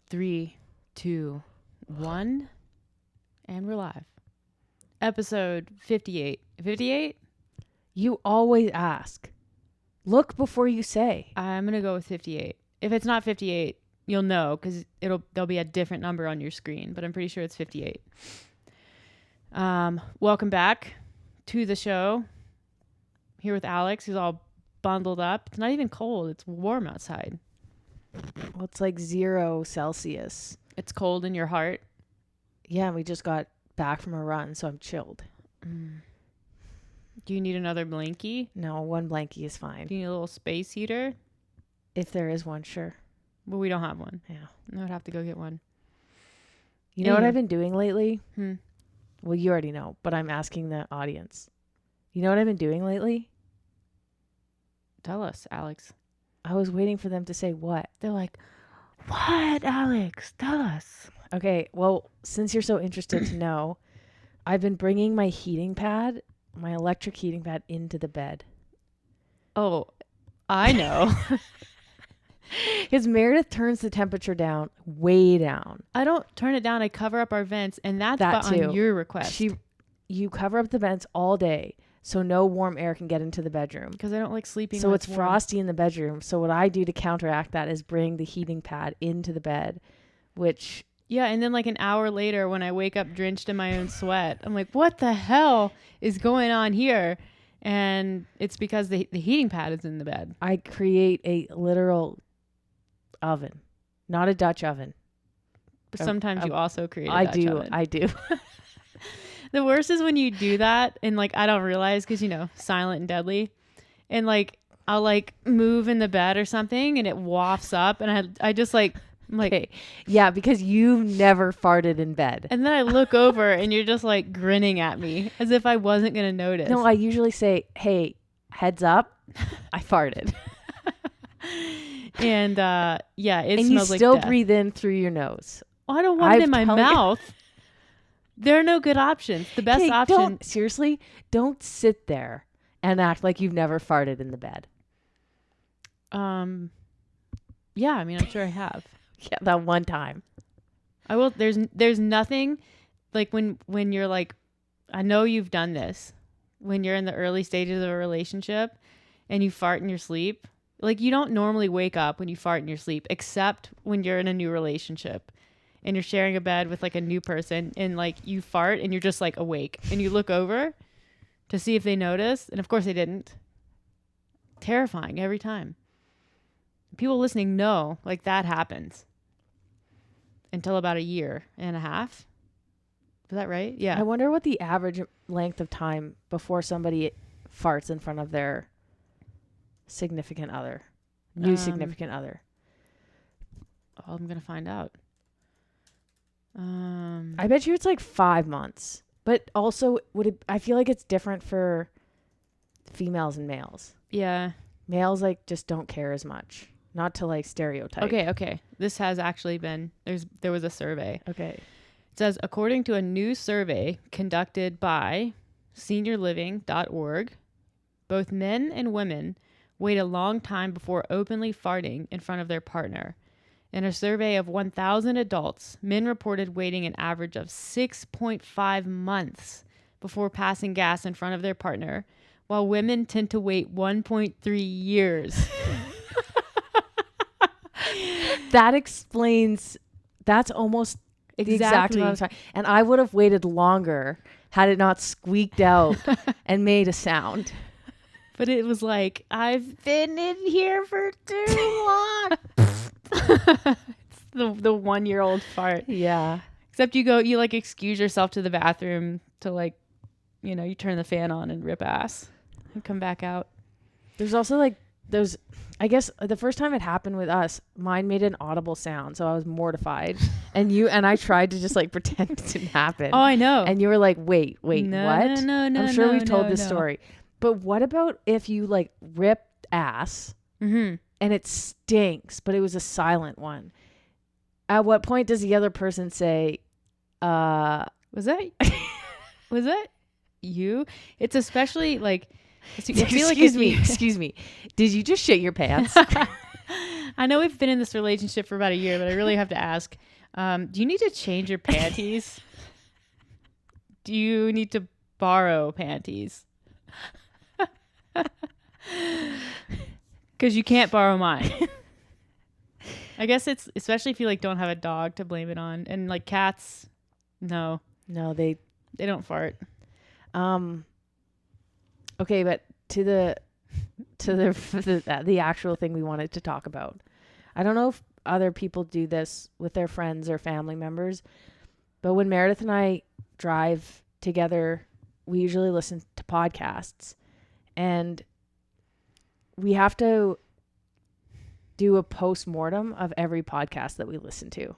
3, 2, 1, and we're live. Episode 58. 58? You always ask. Look before you say. I'm going to go with 58. If it's not 58, you'll know because there'll be a different number on your screen, but I'm pretty sure it's 58. Welcome back to the show. Here with Alex, who's all bundled up. It's not even cold. It's warm outside. Well, it's like 0 Celsius. It's cold in your heart. Yeah, we just got back from a run, so I'm chilled. Do you need another blankie? No, one blankie is fine. Do you need a little space heater? If there is one, sure. But we don't have one. Yeah. I would have to go get one. You know what I've been doing lately? Well, you already know, but I'm asking the audience. You know what I've been doing lately? Tell us, Alex. I was waiting for them to say what. They're like, what, Alex? Tell us. Okay, well, since you're so interested to know, I've been bringing my heating pad, my electric heating pad, into the bed. Oh, I know. Because Meredith turns the temperature down, way down. I don't turn it down. I cover up our vents, and that's too. On your request. You cover up the vents all day, so no warm air can get into the bedroom. Because I don't like sleeping. So it's warm. frosty in the bedroom. So what I do to counteract that is bring the heating pad into the bed, which... Yeah, and then like an hour later when I wake up drenched in my own sweat, I'm like, what the hell is going on here? And it's because the heating pad is in the bed. I create a literal oven, not a Dutch oven. But sometimes you also create a Dutch oven. I do. The worst is when you do that and like I don't realize because, you know, silent and deadly. And like I'll like move in the bed or something and it wafts up and I just like... I'm like, okay. Yeah, because you've never farted in bed. And then I look over and you're just like grinning at me as if I wasn't going to notice. No, I usually say, hey, heads up, I farted. And yeah, it and smells like you still death. breathe in through your nose. Oh, I don't want it in my mouth. There are no good options. The best option. Seriously, don't sit there and act like you've never farted in the bed. Yeah, I mean, I'm sure I have. Yeah, that one time. I will. There's nothing like when you're like, I know you've done this when you're in the early stages of a relationship and you fart in your sleep. Like you don't normally wake up when you fart in your sleep, except when you're in a new relationship and you're sharing a bed with like a new person and like you fart and you're just like awake and you look over to see if they notice. And of course they didn't. Terrifying every time. People listening know like that happens. Until about a year and a half. Is that right? Yeah. I wonder what the average length of time before somebody farts in front of their significant other, new significant other. Oh, I'm going to find out. I bet you it's like 5 months. But also, I feel like it's different for females and males. Yeah. Males like just don't care as much. Not to like stereotype. Okay. This has actually been, there was a survey. Okay. It says, according to a new survey conducted by seniorliving.org, both men and women wait a long time before openly farting in front of their partner. In a survey of 1,000 adults, men reported waiting an average of 6.5 months before passing gas in front of their partner, while women tend to wait 1.3 years. That explains, that's almost the exact amount of time. And I would have waited longer had it not squeaked out and made a sound. But it was like, I've been in here for too long. It's the 1-year-old fart. Yeah. Except you like excuse yourself to the bathroom to like, you know, you turn the fan on and rip ass and come back out. There's also like I guess the first time it happened with us, mine made an audible sound, so I was mortified. And I tried to just like pretend it didn't happen. Oh, I know. And you were like, wait, no, what? No, I'm sure we've told this story. But what about if you like rip ass and it stinks, but it was a silent one? At what point does the other person say, was that you? It's especially like, excuse me. Did you just shit your pants? I know we've been in this relationship for about a year, but I really have to ask, do you need to change your panties? Do you need to borrow panties? Because you can't borrow mine. I guess it's, especially if you like don't have a dog to blame it on. And like cats, no, they don't fart. Okay, but to the actual thing we wanted to talk about. I don't know if other people do this with their friends or family members, but when Meredith and I drive together, we usually listen to podcasts, and we have to do a post-mortem of every podcast that we listen to.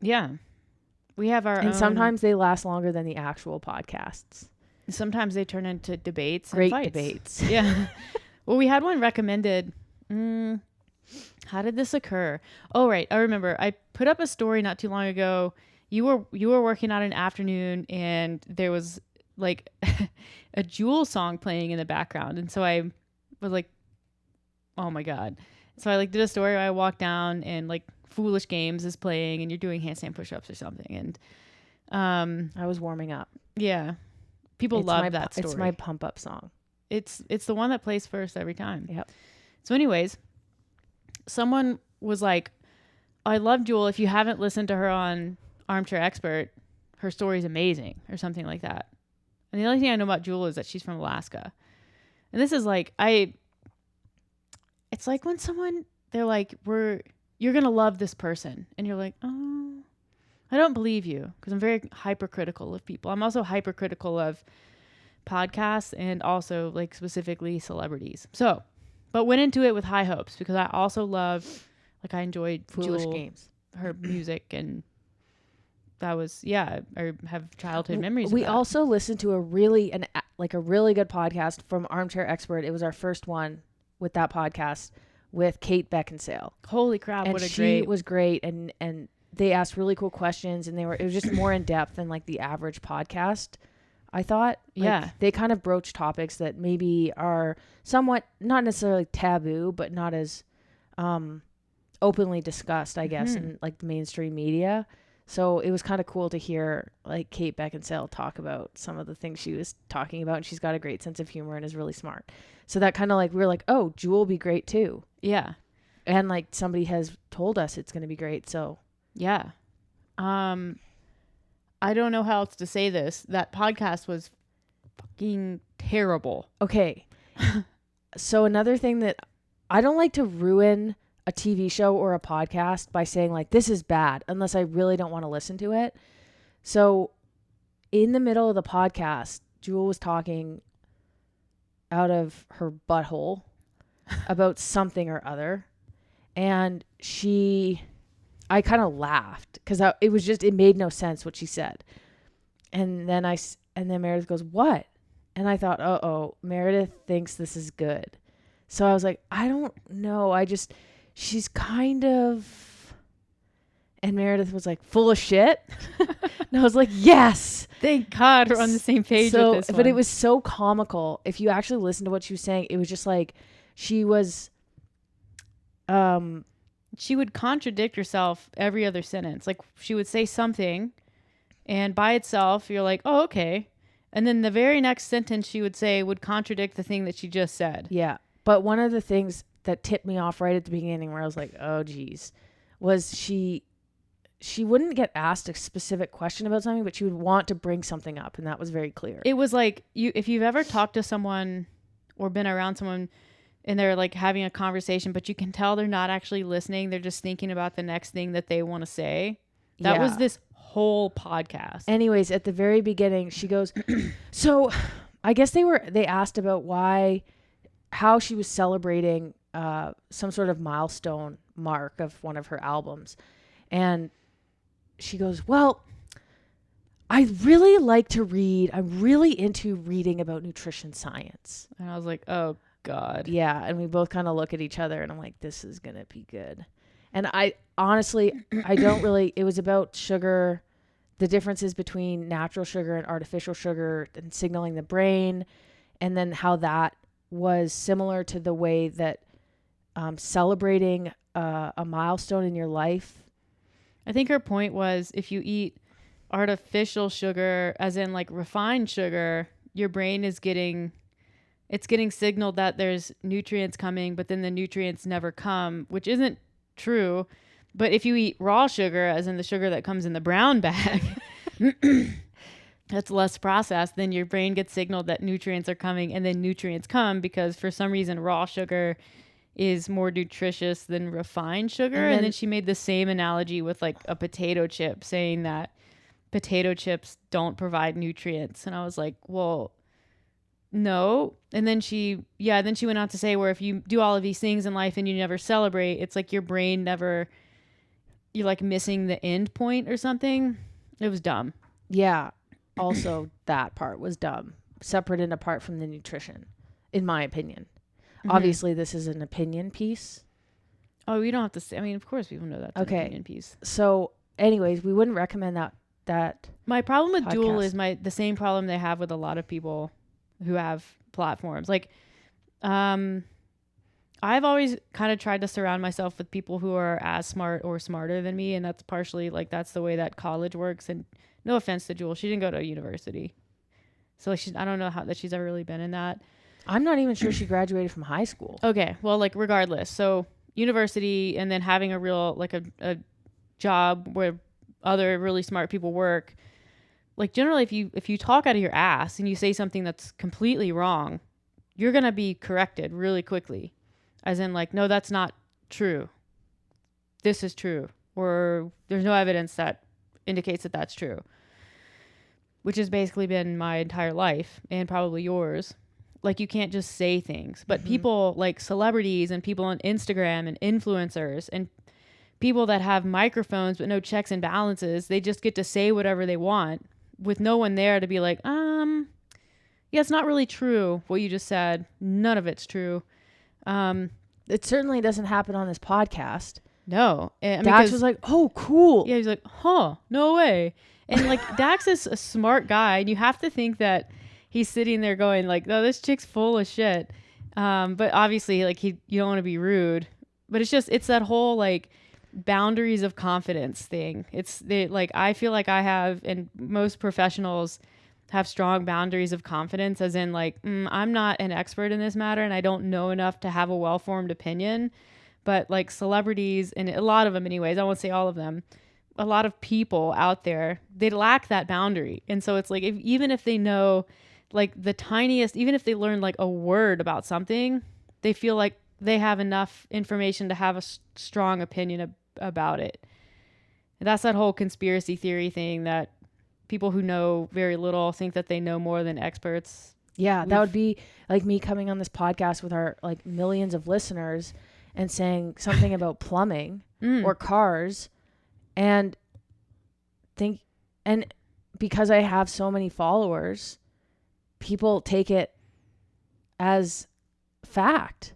Yeah. We have our own. And sometimes they last longer than the actual podcasts. Sometimes they turn into debates. Great and fights. debates. Yeah. Well, we had one recommended. How did this occur? Oh, right. I remember. I put up a story not too long ago. You were working on an afternoon, and there was like a Jewel song playing in the background, and so I was like, "Oh my god!" So I like did a story where I walked down and like Foolish Games is playing, and you're doing handstand push-ups or something, and I was warming up. Yeah, people love that story. It's my pump-up song. It's the one that plays first every time. Yep. So anyways, someone was like, I love Jewel. If you haven't listened to her on Armchair Expert, her story's amazing, or something like that. And the only thing I know about Jewel is that she's from Alaska. And this is like, it's like when someone, they're like, you're going to love this person. And you're like, oh, I don't believe you, because I'm very hypercritical of people. I'm also hypercritical of podcasts and also like specifically celebrities. So, but went into it with high hopes because I also love, like I enjoyed Foolish Jewel, Games, her music, and that was, yeah, I have childhood memories. We of that. also listened to a really good podcast from Armchair Expert. It was our first one with that podcast with Kate Beckinsale. Holy crap, and what a she was great, and they asked really cool questions, and it was just more in depth than like the average podcast. I thought, yeah, they kind of broach topics that maybe are somewhat not necessarily taboo, but not as openly discussed, I guess, in like the mainstream media. So it was kind of cool to hear like Kate Beckinsale talk about some of the things she was talking about, and she's got a great sense of humor and is really smart. So that kind of like, we were like, oh, Jewel will be great too. Yeah. And like somebody has told us it's going to be great. So yeah. I don't know how else to say this. That podcast was fucking terrible. Okay. So another thing that I don't like to ruin a TV show or a podcast by saying like, this is bad, unless I really don't want to listen to it. So in the middle of the podcast, Jewel was talking out of her butthole about something or other. And I kind of laughed because it made no sense what she said. And then Meredith goes, what? And I thought, oh, Meredith thinks this is good. So I was like, I don't know. She's kind of, and Meredith was like, full of shit. And I was like, yes. Thank God we're on the same page with this one. But it was so comical. If you actually listen to what she was saying, it was just like, she was, she would contradict herself every other sentence. Like she would say something and by itself, you're like, oh, okay. And then the very next sentence she would say would contradict the thing that she just said. Yeah. But one of the things that tipped me off right at the beginning where I was like, oh, geez, was she wouldn't get asked a specific question about something, but she would want to bring something up. And that was very clear. It was like, if you've ever talked to someone or been around someone and they're like having a conversation, but you can tell they're not actually listening. They're just thinking about the next thing that they want to say. That was this whole podcast. Anyways, at the very beginning, she goes, so I guess they asked about how she was celebrating some sort of milestone mark of one of her albums. And she goes, well, I really like to read. I'm really into reading about nutrition science. And I was like, oh God. Yeah. And we both kind of look at each other and I'm like, this is going to be good. And I honestly, it was about sugar, the differences between natural sugar and artificial sugar and signaling the brain. And then how that was similar to the way that celebrating a milestone in your life. I think her point was if you eat artificial sugar, as in like refined sugar, your brain is getting signaled that there's nutrients coming, but then the nutrients never come, which isn't true. But if you eat raw sugar, as in the sugar that comes in the brown bag, that's less processed, then your brain gets signaled that nutrients are coming, and then nutrients come because for some reason raw sugar is more nutritious than refined sugar. And then she made the same analogy with like a potato chip, saying that potato chips don't provide nutrients. And I was like, well, no. And then she went on to say where if you do all of these things in life and you never celebrate, it's like your brain never, you're like missing the end point or something. It was dumb. Yeah. Also, that part was dumb. Separate and apart from the nutrition, in my opinion. Obviously, this is an opinion piece. Oh, you don't have to say. I mean, of course, people know that's an opinion piece. So, anyways, we wouldn't recommend that. My problem with podcast. Juul is the same problem they have with a lot of people who have platforms. Like, I've always kind of tried to surround myself with people who are as smart or smarter than me, and that's partially like that's the way that college works. And no offense to Juul, she didn't go to a university, so like I don't know how that she's ever really been in that. I'm not even sure she graduated from high school. Okay, well, like regardless, so university and then having a real like a job where other really smart people work. Like generally, if you talk out of your ass and you say something that's completely wrong, you're gonna be corrected really quickly, as in like, no, that's not true. This is true, or there's no evidence that indicates that that's true. Which has basically been my entire life and probably yours. Like you can't just say things, but people like celebrities and people on Instagram and influencers and people that have microphones but no checks and balances, they just get to say whatever they want with no one there to be like, yeah, it's not really true what you just said. None of it's true. It certainly doesn't happen on this podcast. No. I mean, Dax was like, oh, cool. Yeah, he's like, huh, no way. And like Dax is a smart guy, and you have to think that he's sitting there going like, no, this chick's full of shit. But obviously like you don't want to be rude, but it's that whole like boundaries of confidence thing. Like, I feel like I have, and most professionals have strong boundaries of confidence, as in like, I'm not an expert in this matter and I don't know enough to have a well-formed opinion. But like celebrities, and a lot of them anyways, I won't say all of them, a lot of people out there, they lack that boundary. And so it's like, even if they know like the tiniest, even if they learn like a word about something, they feel like they have enough information to have a strong opinion about it. And that's that whole conspiracy theory thing that people who know very little think that they know more than experts. Yeah, that would be like me coming on this podcast with our like millions of listeners and saying something about plumbing or cars and because I have so many followers, people take it as fact.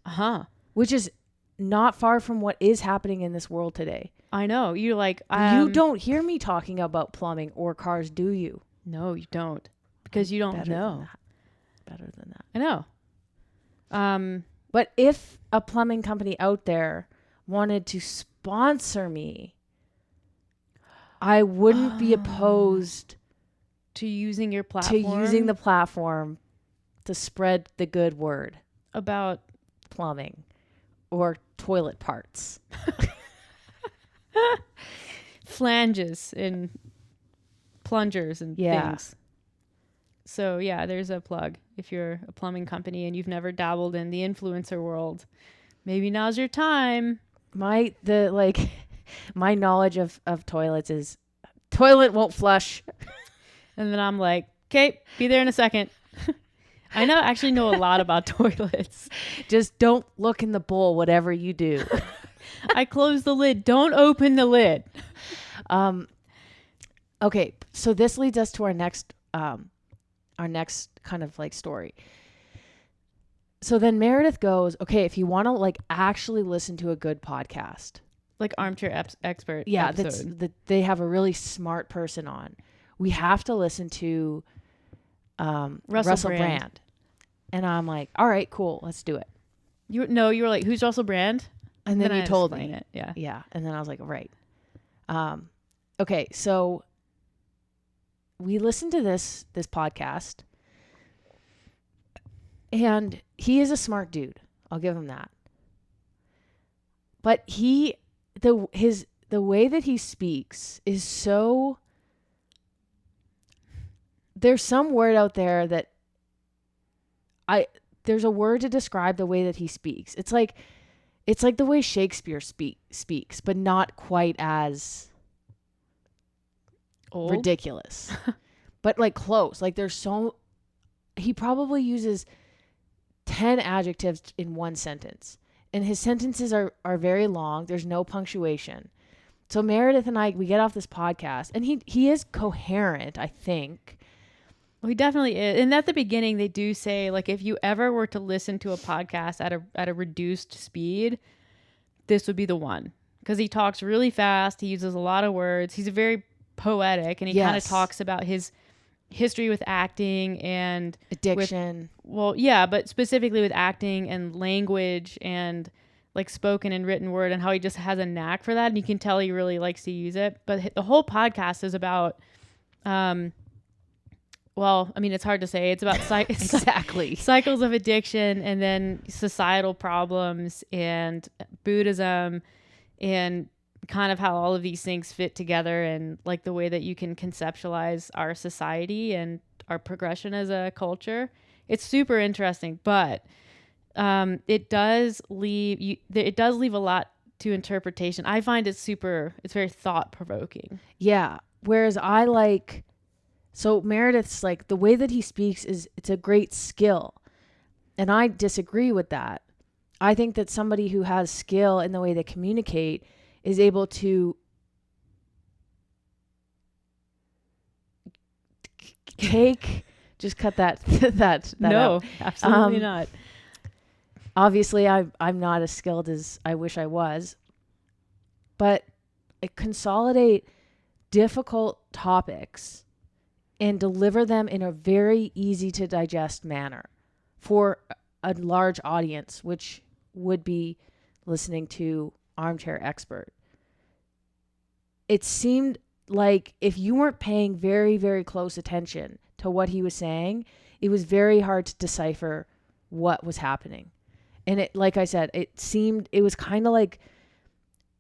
Which is not far from what is happening in this world today. I know. You're like, you don't hear me talking about plumbing or cars, do you? No, you don't. Because you don't know. Better than that. I know. But if a plumbing company out there wanted to sponsor me, I wouldn't be opposed to using your platform. To using the platform to spread the good word about plumbing or toilet parts. Flanges and plungers and things. So yeah, there's a plug. If you're a plumbing company and you've never dabbled in the influencer world, maybe now's your time. My knowledge of toilets is toilet won't flush. And then I'm like, okay, be there in a second. I actually know a lot about toilets. Just don't look in the bowl, whatever you do. I close the lid. Don't open the lid. Okay, so this leads us to our next kind of like story. So then Meredith goes, okay, if you want to like actually listen to a good podcast, like armchair expert, they have a really smart person on. We have to listen to Russell Brand. And I'm like, all right, cool, let's do it. You were like, who's Russell Brand? And then you I told explain me. it. Yeah. Yeah. And then I was like, right. Okay. So we listened to this podcast, and he is a smart dude. I'll give him that. But the way that he speaks is so, there's some word out there that there's a word to describe the way that he speaks. It's like the way Shakespeare speaks, but not quite as Old? ridiculous. But like close. Like he probably uses 10 adjectives in one sentence. And his sentences are very long. There's no punctuation. So Meredith and we get off this podcast, and he is coherent, I think. Well, he definitely is. And at the beginning, they do say, like, if you ever were to listen to a podcast at a reduced speed, this would be the one. Because he talks really fast. He uses a lot of words. He's very poetic, and he kind of talks about his history with acting and addiction. But specifically with acting and language and like spoken and written word, and how he just has a knack for that. And you can tell he really likes to use it. But the whole podcast is about, it's hard to say. It's about exactly cycles of addiction, and then societal problems and Buddhism, and kind of how all of these things fit together, and like the way that you can conceptualize our society and our progression as a culture. It's super interesting, but it does leave a lot to interpretation. I find it's very thought provoking. Yeah. Whereas so Meredith's like, the way that he speaks it's a great skill. And I disagree with that. I think that somebody who has skill in the way they communicate is able to just cut that No, out. absolutely not. Obviously, I'm not as skilled as I wish I was, but consolidate difficult topics and deliver them in a very easy to digest manner for a large audience, which would be listening to Armchair Expert. It seemed like if you weren't paying very, very close attention to what he was saying, it was very hard to decipher what was happening. And it, like I said, it was kind of like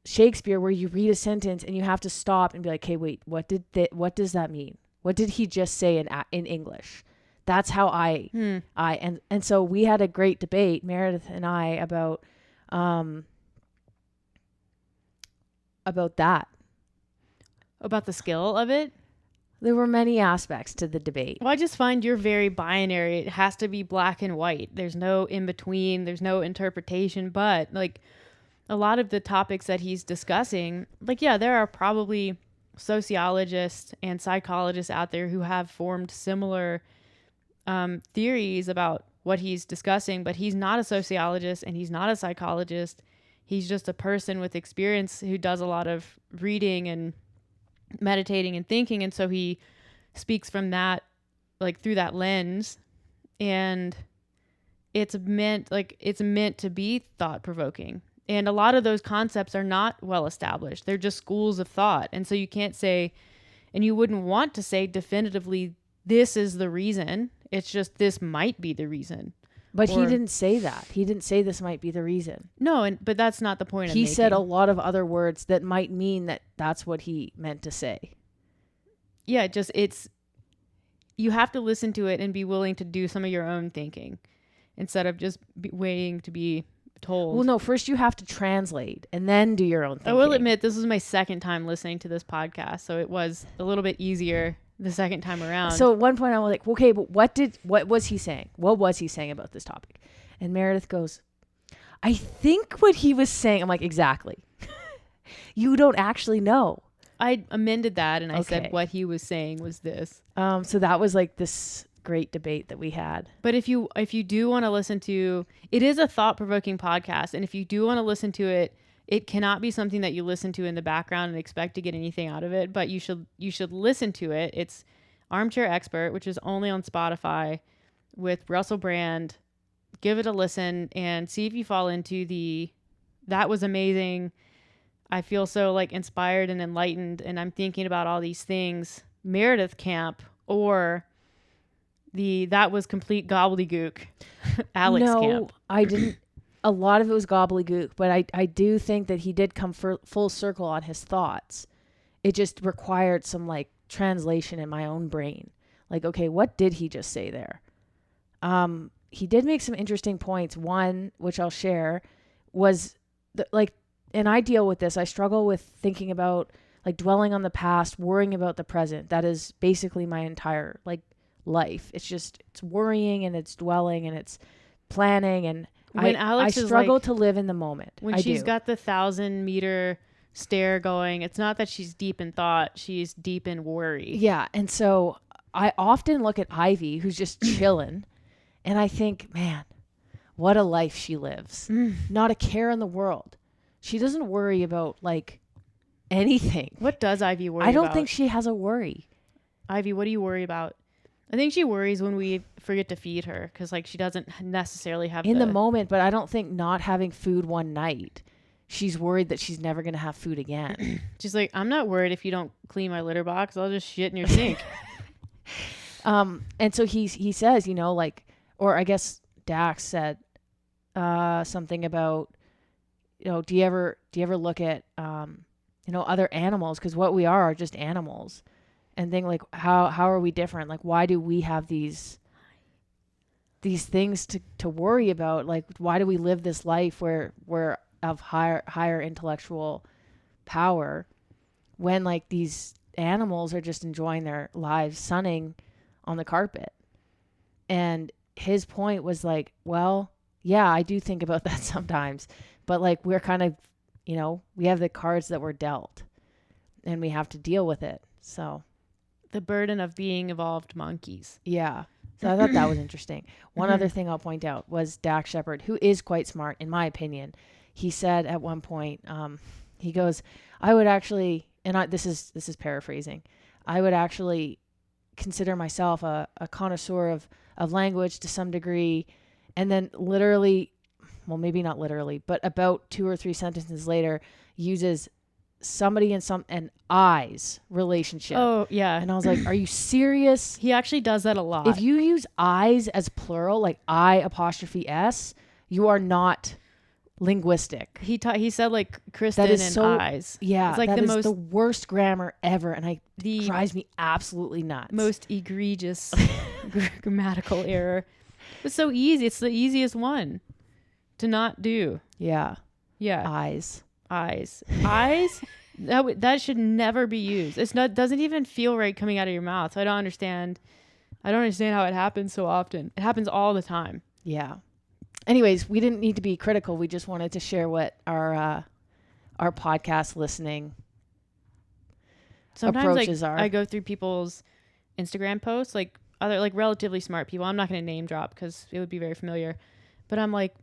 Shakespeare, where you read a sentence and you have to stop and be like, "Hey, wait, what does that mean? What did he just say in English?" That's how and so we had a great debate, Meredith and I, about that. About the skill of it? There were many aspects to the debate. Well, I just find you're very binary. It has to be black and white. There's no in between. There's no interpretation. But like a lot of the topics that he's discussing, like, yeah, there are probably sociologists and psychologists out there who have formed similar theories about what he's discussing, but he's not a sociologist and he's not a psychologist. He's just a person with experience who does a lot of reading and meditating and thinking, and so he speaks from that, like through that lens, and it's meant to be thought-provoking. And a lot of those concepts are not well established. They're just schools of thought, and so you can't say, and you wouldn't want to say definitively, this is the reason. It's just, this might be the reason. But he didn't say that. He didn't say this might be the reason. No, but that's not the point. He said a lot of other words that might mean that that's what he meant to say. Yeah, you have to listen to it and be willing to do some of your own thinking instead of just waiting to be told. Well, no, first you have to translate and then do your own thinking. I will admit, this was my second time listening to this podcast, so it was a little bit easier the second time around. So at one point I was like, okay, but what was he saying? What was he saying about this topic? And Meredith goes, I think what he was saying. I'm like, exactly. You don't actually know. I amended that and I said what he was saying was this. So that was like this great debate that we had. But if you do want to listen to, it is a thought-provoking podcast, and if you do want to listen to it, it cannot be something that you listen to in the background and expect to get anything out of it, but you should listen to it. It's Armchair Expert, which is only on Spotify, with Russell Brand, give it a listen and see if you fall into the, that was amazing. I feel so like inspired and enlightened, and I'm thinking about all these things, Meredith camp, or the, that was complete gobbledygook, Alex camp. I didn't. A lot of it was gobbledygook, but I do think that he did come full circle on his thoughts. It just required some like translation in my own brain. Like, okay, what did he just say there? He did make some interesting points. One, which I'll share, was like, and I deal with this. I struggle with thinking about like dwelling on the past, worrying about the present. That is basically my entire like life. It's just, it's worrying and it's dwelling and it's planning. And When I Alex is struggle like, to live in the moment. when I she's do. got the 1,000-meter stare going, it's not that she's deep in thought, she's deep in worry. Yeah. And so I often look at Ivy, who's just chilling, and I think, man, what a life she lives. Not a care in the world. She doesn't worry about like anything. What does Ivy worry about? I don't think she has a worry. Ivy, what do you worry about? I think she worries when we forget to feed her, because like she doesn't necessarily have In the moment, but I don't think not having food one night, she's worried that she's never going to have food again. She's like, I'm not worried if you don't clean my litter box. I'll just shit in your sink. And so he says, you know, like, or I guess Dax said something about, you know, do you ever look at, you know, other animals? Because what we are just animals. And think like, how are we different? Like, why do we have these things to worry about? Like, why do we live this life where we're of higher intellectual power when like these animals are just enjoying their lives sunning on the carpet? And his point was like, well, yeah, I do think about that sometimes, but like we're kind of, you know, we have the cards that we're dealt and we have to deal with it. So The burden of being evolved monkeys. yeah. So I thought that was interesting. One other thing I'll point out was Dax Shepard, who is quite smart, in my opinion. He said at one point, he goes, I would actually, and this is paraphrasing, I would actually consider myself a connoisseur of language to some degree. And then literally, well, maybe not literally, but about 2 or 3 sentences later, uses somebody and I's relationship. Oh, yeah. And I was like, are you serious? He actually does that a lot. If you use I's as plural, like I''S, you are not linguistic. He said like Kristen That is and so, eyes. yeah, It's like that the is most the worst grammar ever. And the drives me absolutely nuts. most egregious grammatical error. It's so easy. It's the easiest one to not do. Yeah. Yeah. I's. Eyes. That should never be used. It's not, doesn't even feel right coming out of your mouth. So I don't understand how it happens so often. It happens all the time. Yeah. Anyways, we didn't need to be critical. We just wanted to share what our podcast listening Sometimes approaches are. I go through people's Instagram posts, like other like relatively smart people. I'm not going to name drop because it would be very familiar, but I'm like,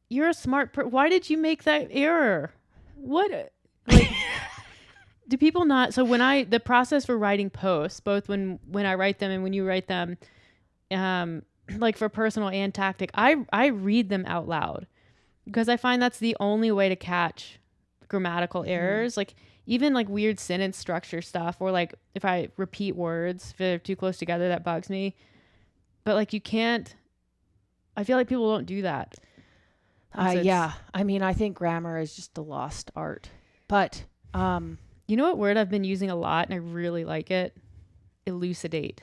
you're a smart why did you make that error? What, like, do people not? So when the process for writing posts, both when I write them and when you write them, like for personal and tactic, I read them out loud because I find that's the only way to catch grammatical errors. Like even like weird sentence structure stuff, or like if I repeat words, if they're too close together, that bugs me. But like you can't, I feel like people don't do that. Yeah. I mean, I think grammar is just a lost art. But you know what word I've been using a lot and I really like it? Elucidate.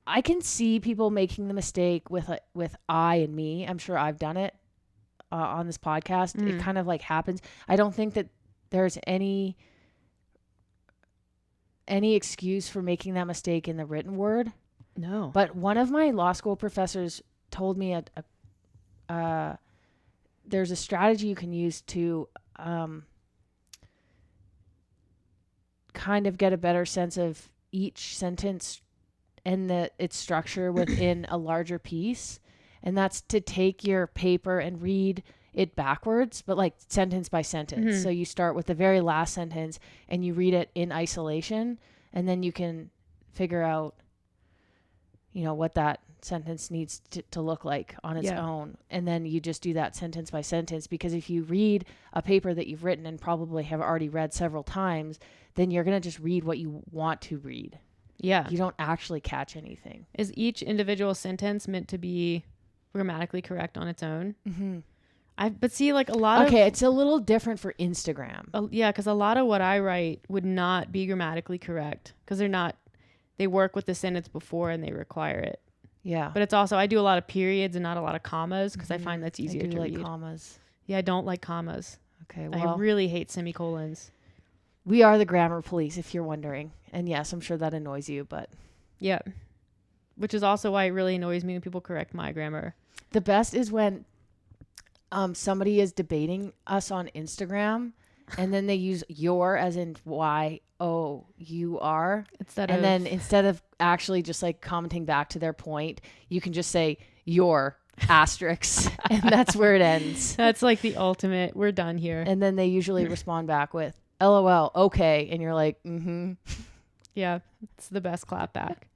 I can see people making the mistake with I and me. I'm sure I've done it on this podcast. It kind of like happens. I don't think that there's any excuse for making that mistake in the written word. No. But one of my law school professors told me there's a strategy you can use to kind of get a better sense of each sentence and its structure within a larger piece. And that's to take your paper and read it backwards, but like sentence by sentence. So you start with the very last sentence and you read it in isolation, and then you can figure out, you know, what that sentence needs to look like on its Yeah. own. And then you just do that sentence by sentence, because if you read a paper that you've written and probably have already read several times, then you're going to just read what you want to read. Yeah. You don't actually catch anything. Is each individual sentence meant to be grammatically correct on its own? Mm-hmm. But see, like a lot of... Okay, it's a little different for Instagram. Yeah, because a lot of what I write would not be grammatically correct because they work with the sentence before and they require it. Yeah. But it's also, I do a lot of periods and not a lot of commas because I find that's easier to like read. commas. Yeah, I don't like commas. Okay, well, I really hate semicolons. we are the grammar police, if you're wondering. And yes, I'm sure that annoys you, but Yeah. Which is also why it really annoys me when people correct my grammar. the best is when somebody is debating us on Instagram and then they use your as in YOUR. Then instead of actually just like commenting back to their point, you can just say your asterisk and that's where it ends. That's like the ultimate, we're done here. And then they usually respond back with LOL, okay. And you're like, mm-hmm. Yeah, it's the best clap back.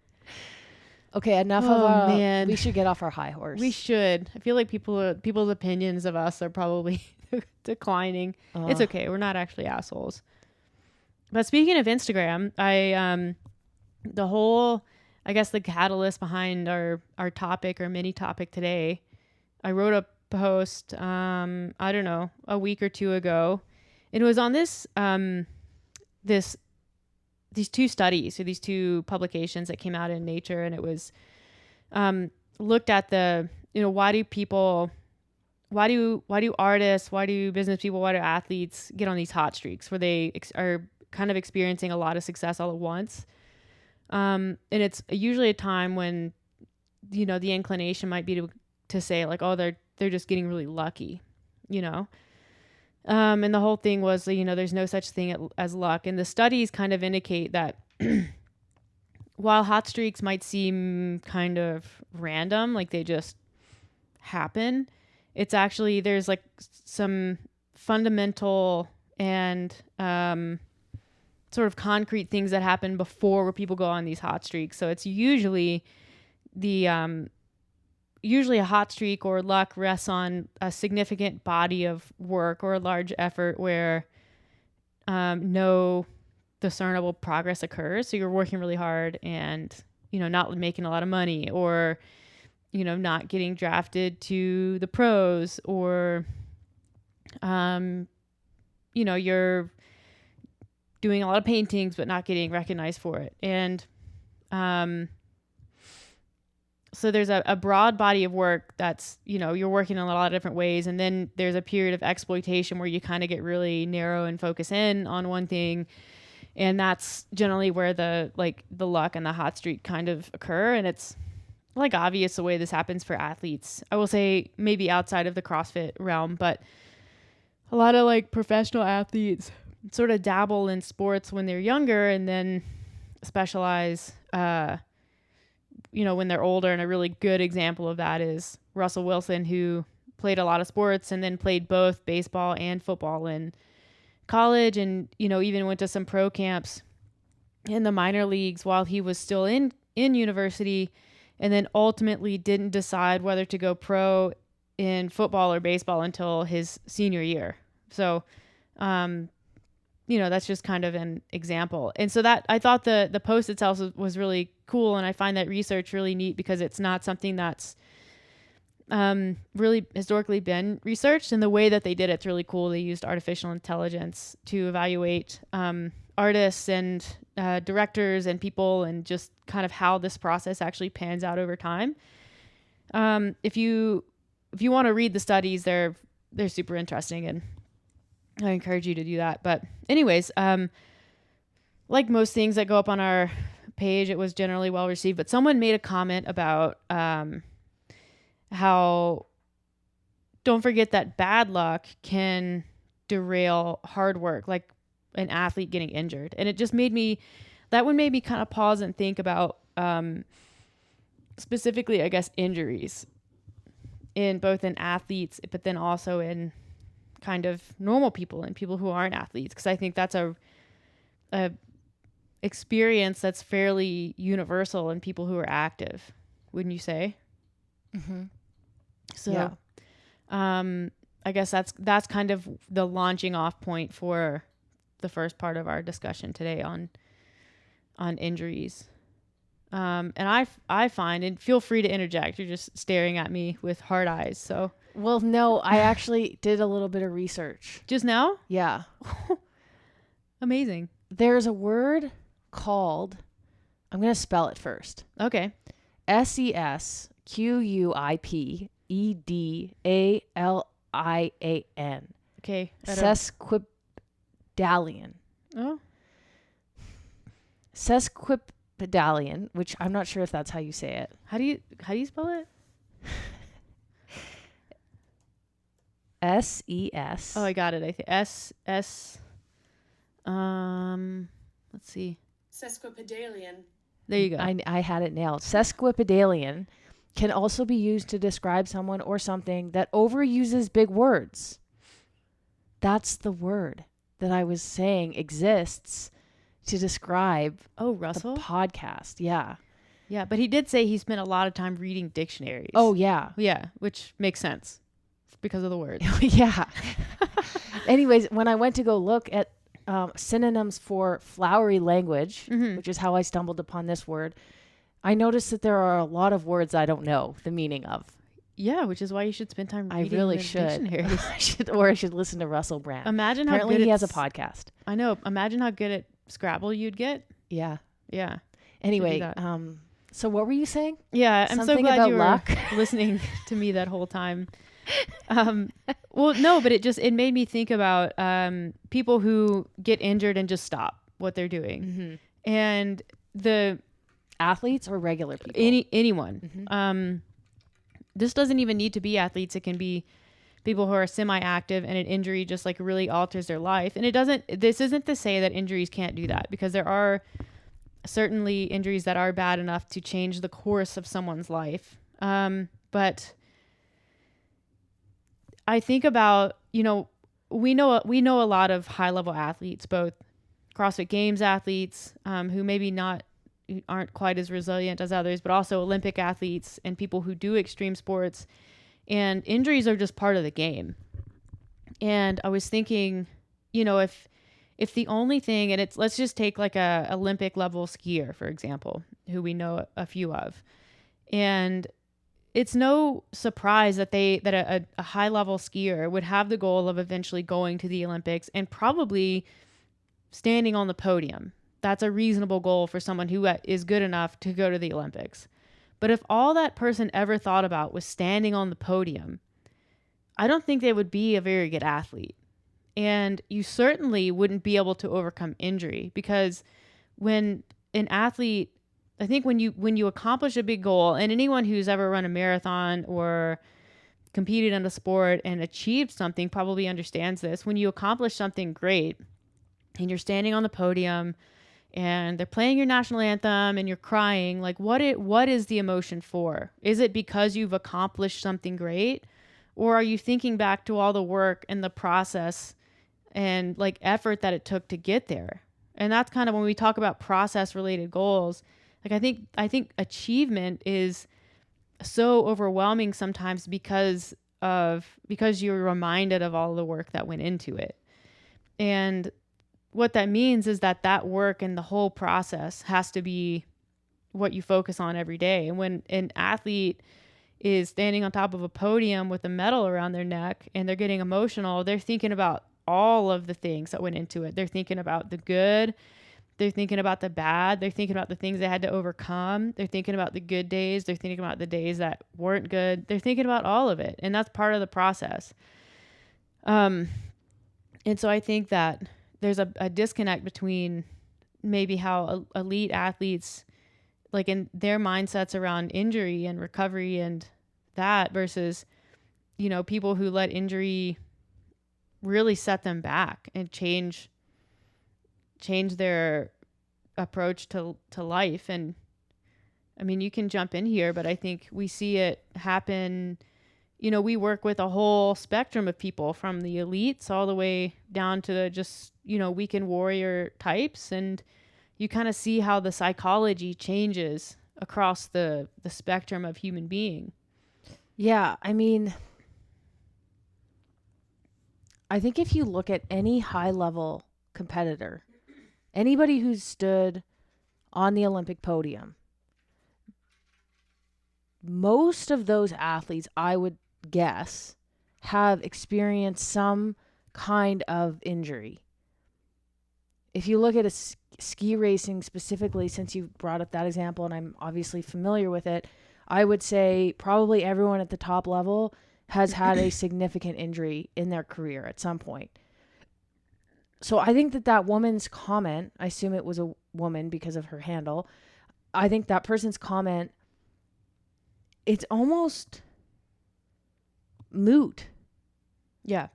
Okay, enough man. We should get off our high horse. We should. I feel like people's opinions of us are probably declining. It's okay. We're not actually assholes. But speaking of Instagram, I guess the catalyst behind our topic or mini topic today, I wrote a post, I don't know, a week or two ago. It was on these two studies or these two publications that came out in Nature, and it was looked at why do artists, why do business people, why do athletes get on these hot streaks where they are kind of experiencing a lot of success all at once, and it's usually a time when the inclination might be to say like, oh, they're just getting really lucky, and the whole thing was, there's no such thing as luck. And the studies kind of indicate that while hot streaks might seem kind of random, like they just happen, it's actually, there's like some fundamental and sort of concrete things that happen before where people go on these hot streaks. So it's usually usually a hot streak or luck rests on a significant body of work or a large effort where no discernible progress occurs. So you're working really hard and, not making a lot of money, or, not getting drafted to the pros, or, you're doing a lot of paintings but not getting recognized for it. And so there's a broad body of work that's, you're working in a lot of different ways. And then there's a period of exploitation where you kind of get really narrow and focus in on one thing. And that's generally where the luck and the hot streak kind of occur. And it's like obvious the way this happens for athletes. I will say maybe outside of the CrossFit realm, but a lot of like professional athletes sort of dabble in sports when they're younger and then specialize, when they're older. And a really good example of that is Russell Wilson, who played a lot of sports and then played both baseball and football in college, and, even went to some pro camps in the minor leagues while he was still in university, and then ultimately didn't decide whether to go pro in football or baseball until his senior year. So, that's just kind of an example. And so that, I thought the post itself was really cool. And I find that research really neat because it's not something that's really historically been researched. And the way that they did it's really cool. They used artificial intelligence to evaluate artists and directors and people, and just kind of how this process actually pans out over time. If you want to read the studies, they're super interesting, and I encourage you to do that. But anyways, like most things that go up on our page, it was generally well received, but someone made a comment about how don't forget that bad luck can derail hard work, like an athlete getting injured. And it just made me kind of pause and think about specifically, I guess, injuries in both in athletes, but then also in kind of normal people and people who aren't athletes. Because I think that's a experience that's fairly universal in people who are active, wouldn't you say? Mm-hmm. So, Yeah. I guess that's kind of the launching off point for the first part of our discussion today on injuries. And I find, and feel free to interject. You're just staring at me with hard eyes. So Well, no, I actually did a little bit of research. just now, Yeah. amazing. There's a word called, I'm going to spell it first. Okay. Sesquipedalian. Okay. Sesquipedalian. Oh, Sesquipedalian, which I'm not sure if that's how you say it. how do you spell it? SES. Oh, I got it. I think S. Let's see. Sesquipedalian. There you go. I had it nailed. Sesquipedalian can also be used to describe someone or something that overuses big words. That's the word that I was saying exists to describe Oh, Russell. the podcast. Yeah. Yeah, but he did say he spent a lot of time reading dictionaries. Oh, yeah. Yeah, which makes sense because of the word. Yeah. Anyways, when I went to go look at synonyms for flowery language, which is how I stumbled upon this word, I noticed that there are a lot of words I don't know the meaning of. Yeah, which is why you should spend time reading I really the should. dictionaries. I should listen to Russell Brand. Imagine Apparently how good he has a podcast. I know. Imagine how good at Scrabble you'd get. Yeah. Yeah. Anyway, that. so what were you saying? Yeah, I'm Something so glad about you were luck? listening to me that whole time. Well, no, but it made me think about people who get injured and just stop what they're doing, and the Athletes or regular people? anyone. This doesn't even need to be athletes. It can be people who are semi-active and an injury just like really alters their life. And this isn't to say that injuries can't do that, because there are certainly injuries that are bad enough to change the course of someone's life. But I think about, we know a lot of high level athletes, both CrossFit Games athletes, who maybe aren't quite as resilient as others, but also Olympic athletes and people who do extreme sports, and injuries are just part of the game. And I was thinking, if the only thing, and let's just take like a Olympic level skier, for example, who we know a few of, and it's no surprise that a high level skier would have the goal of eventually going to the Olympics and probably standing on the podium. That's a reasonable goal for someone who is good enough to go to the Olympics. But if all that person ever thought about was standing on the podium, I don't think they would be a very good athlete. And you certainly wouldn't be able to overcome injury, because when an athlete, I think when you accomplish a big goal, and anyone who's ever run a marathon or competed in a sport and achieved something probably understands this. When you accomplish something great and you're standing on the podium and they're playing your national anthem and you're crying, like what is the emotion for? Is it because you've accomplished something great? Or are you thinking back to all the work and the process and like effort that it took to get there? And that's kind of when we talk about process related goals. Like I think achievement is so overwhelming sometimes because you're reminded of all the work that went into it. And what that means is that work and the whole process has to be what you focus on every day. And when an athlete is standing on top of a podium with a medal around their neck and they're getting emotional, they're thinking about all of the things that went into it. They're thinking about the good. They're thinking about the bad. They're thinking about the things they had to overcome. They're thinking about the good days. They're thinking about the days that weren't good. They're thinking about all of it. And that's part of the process. And so I think that there's a disconnect between maybe how elite athletes, like in their mindsets around injury and recovery and that, versus, people who let injury really set them back and change their approach to life. And I mean, you can jump in here, but I think we see it happen. We work with a whole spectrum of people, from the elites all the way down to just, weekend warrior types. And you kind of see how the psychology changes across the spectrum of human being. Yeah, I mean, I think if you look at any high level competitor, anybody who's stood on the Olympic podium, most of those athletes, I would guess, have experienced some kind of injury. If you look at ski racing specifically, since you brought up that example, and I'm obviously familiar with it, I would say probably everyone at the top level has had a significant injury in their career at some point. So I think that woman's comment, I assume it was a woman because of her handle, I think that person's comment, it's almost moot. Yeah.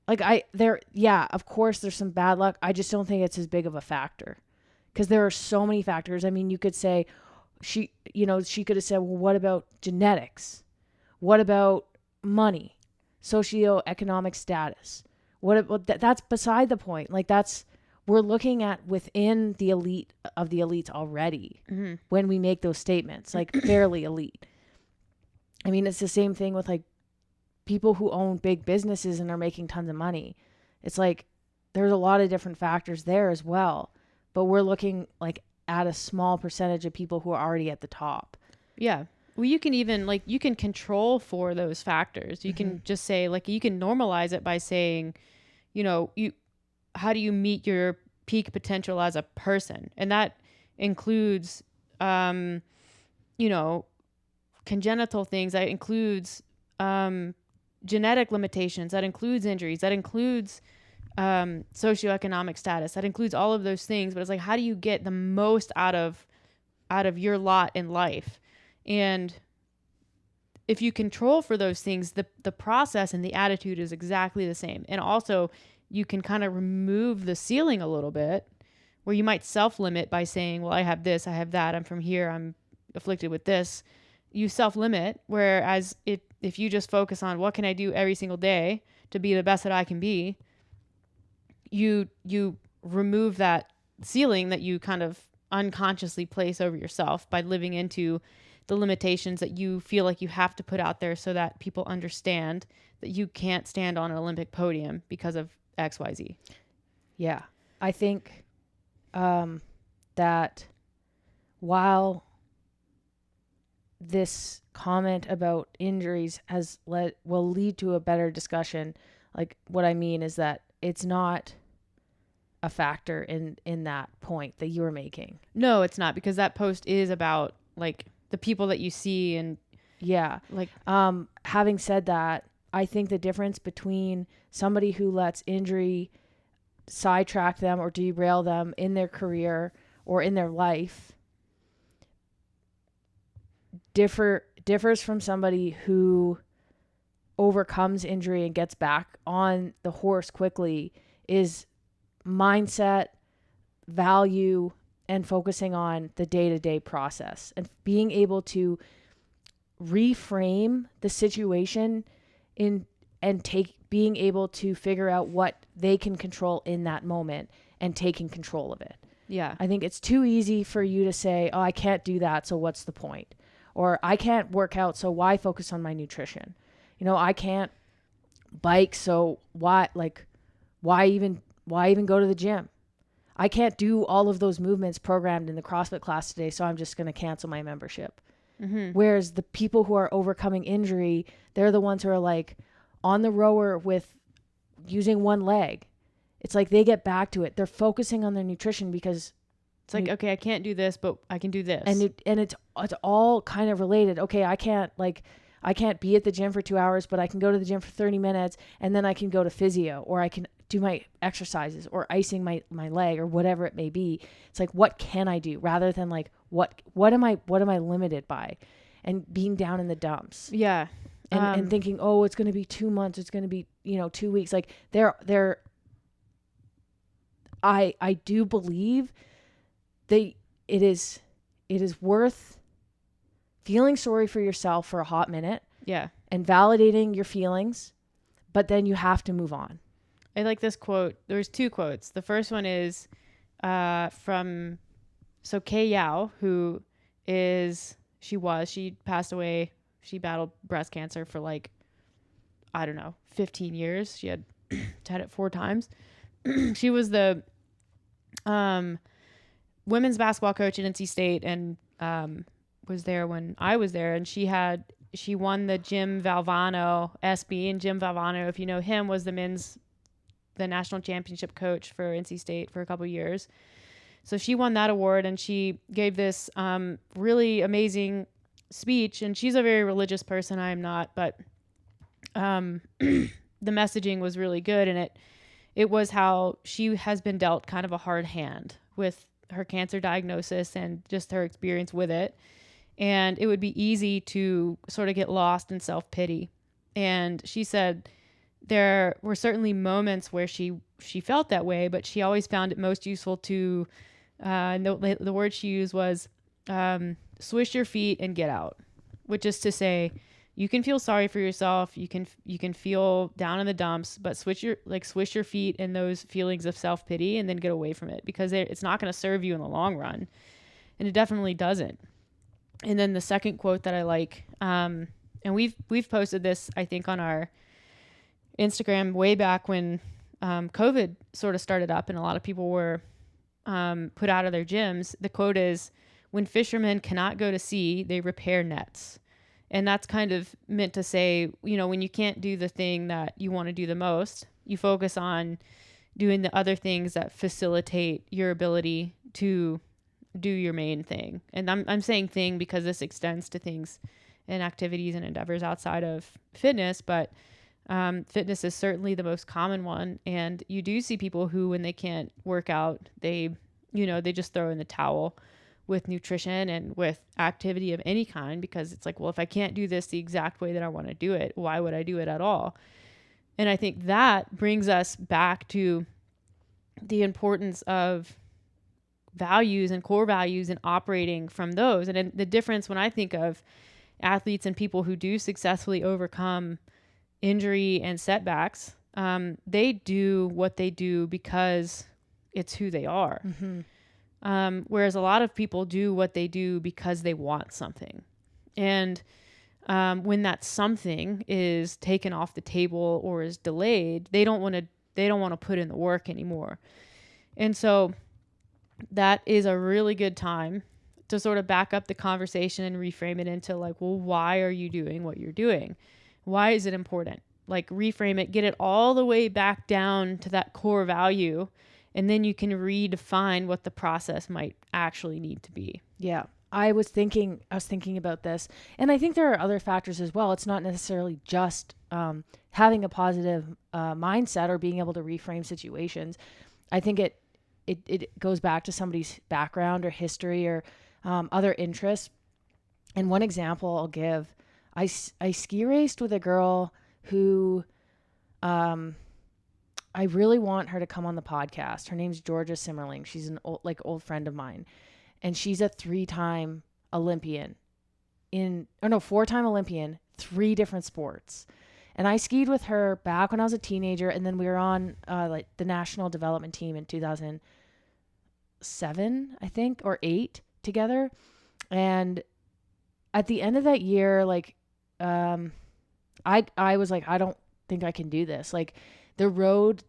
Like of course there's some bad luck. I just don't think it's as big of a factor because there are so many factors. I mean, you could say she could have said, well, what about genetics? What about money, socioeconomic status? That's beside the point. Like we're looking at within the elite of the elites already when we make those statements, like fairly elite. I mean, it's the same thing with like people who own big businesses and are making tons of money. It's like there's a lot of different factors there as well, but we're looking like at a small percentage of people who are already at the top. Yeah. Well, you can even you can control for those factors. You can just say you can normalize it by saying, how do you meet your peak potential as a person? And that includes, congenital things. That includes, genetic limitations, that includes injuries, that includes socioeconomic status, that includes all of those things. But it's like, how do you get the most out of your lot in life? And if you control for those things, the process and the attitude is exactly the same. And also you can kind of remove the ceiling a little bit, where you might self-limit by saying, well, I have this, I have that, I'm from here, I'm afflicted with this. You self-limit, whereas if you just focus on what can I do every single day to be the best that I can be, you remove that ceiling that you kind of unconsciously place over yourself by living into the limitations that you feel like you have to put out there so that people understand that you can't stand on an Olympic podium because of XYZ. Yeah. I think that while this comment about injuries will lead to a better discussion, like what I mean is that it's not a factor in that point that you were making. No, it's not, because that post is about the people that you see. And yeah, having said that, I think the difference between somebody who lets injury sidetrack them or derail them in their career or in their life differs from somebody who overcomes injury and gets back on the horse quickly is mindset, value, and focusing on the day-to-day process and being able to reframe the situation being able to figure out what they can control in that moment and taking control of it. Yeah. I think it's too easy for you to say, oh, I can't do that, so what's the point? Or I can't work out, so why focus on my nutrition? I can't bike, so why even go to the gym? I can't do all of those movements programmed in the CrossFit class today, so I'm just going to cancel my membership. Mm-hmm. Whereas the people who are overcoming injury, they're the ones who are on the rower with using one leg. It's like they get back to it. They're focusing on their nutrition because it's okay, I can't do this, but I can do this. And it's all kind of related. Okay, I can't be at the gym for 2 hours, but I can go to the gym for 30 minutes and then I can go to physio, or I can do my exercises or icing my leg or whatever it may be. It's like, what can I do, rather than what am I limited by, and being down in the dumps. Yeah. And thinking, oh, it's going to be 2 months. It's going to be, 2 weeks. Like I do believe it is worth feeling sorry for yourself for a hot minute. Yeah. And validating your feelings, but then you have to move on. I like this quote. There's two quotes. The first one is from Kay Yao, who she passed away. She battled breast cancer for like, I don't know, 15 years. She had had it 4 times. She was the women's basketball coach at NC State, and was there when I was there. And she won the Jim Valvano SB, and Jim Valvano, if you know him, was the national championship coach for NC State for a couple years. So she won that award, and she gave this really amazing speech. And she's a very religious person. I am not, but the messaging was really good, and it was how she has been dealt kind of a hard hand with her cancer diagnosis and just her experience with it. And it would be easy to sort of get lost in self-pity. And she said there were certainly moments where she felt that way, but she always found it most useful to, the word she used was, swish your feet and get out, which is to say, you can feel sorry for yourself. You can feel down in the dumps, but swish your feet in those feelings of self-pity and then get away from it, because it's not going to serve you in the long run. And it definitely doesn't. And then the second quote that I like, and we've posted this, I think, on our Instagram way back when COVID sort of started up and a lot of people were put out of their gyms. The quote is, "When fishermen cannot go to sea, they repair nets." And that's kind of meant to say, when you can't do the thing that you want to do the most, you focus on doing the other things that facilitate your ability to do your main thing. And I'm saying thing because this extends to things and activities and endeavors outside of fitness, but fitness is certainly the most common one. And you do see people who, when they can't work out, they just throw in the towel with nutrition and with activity of any kind, because it's like, well, if I can't do this the exact way that I want to do it, why would I do it at all? And I think that brings us back to the importance of values and core values and operating from those. And the difference when I think of athletes and people who do successfully overcome injury and setbacks, they do what they do because it's who they are. Mm-hmm. Whereas a lot of people do what they do because they want something. And when that something is taken off the table or is delayed, they don't want to put in the work anymore. And so that is a really good time to sort of back up the conversation and reframe it into like, well, why are you doing what you're doing? Why is it important? Like, reframe it, get it all the way back down to that core value. And then you can redefine what the process might actually need to be. Yeah. I was thinking about this, and I think there are other factors as well. It's not necessarily just having a positive mindset or being able to reframe situations. I think it goes back to somebody's background or history or other interests. And one example I'll give, I ski raced with a girl who I really want her to come on the podcast. Her name's Georgia Simmerling. She's an old friend of mine. And she's a 3-time Olympian 4-time Olympian, 3 different sports. And I skied with her back when I was a teenager. And then we were on the national development team in 2007, I think, or 8 together. And at the end of that year, I was like, I don't think I can do this. Like, the road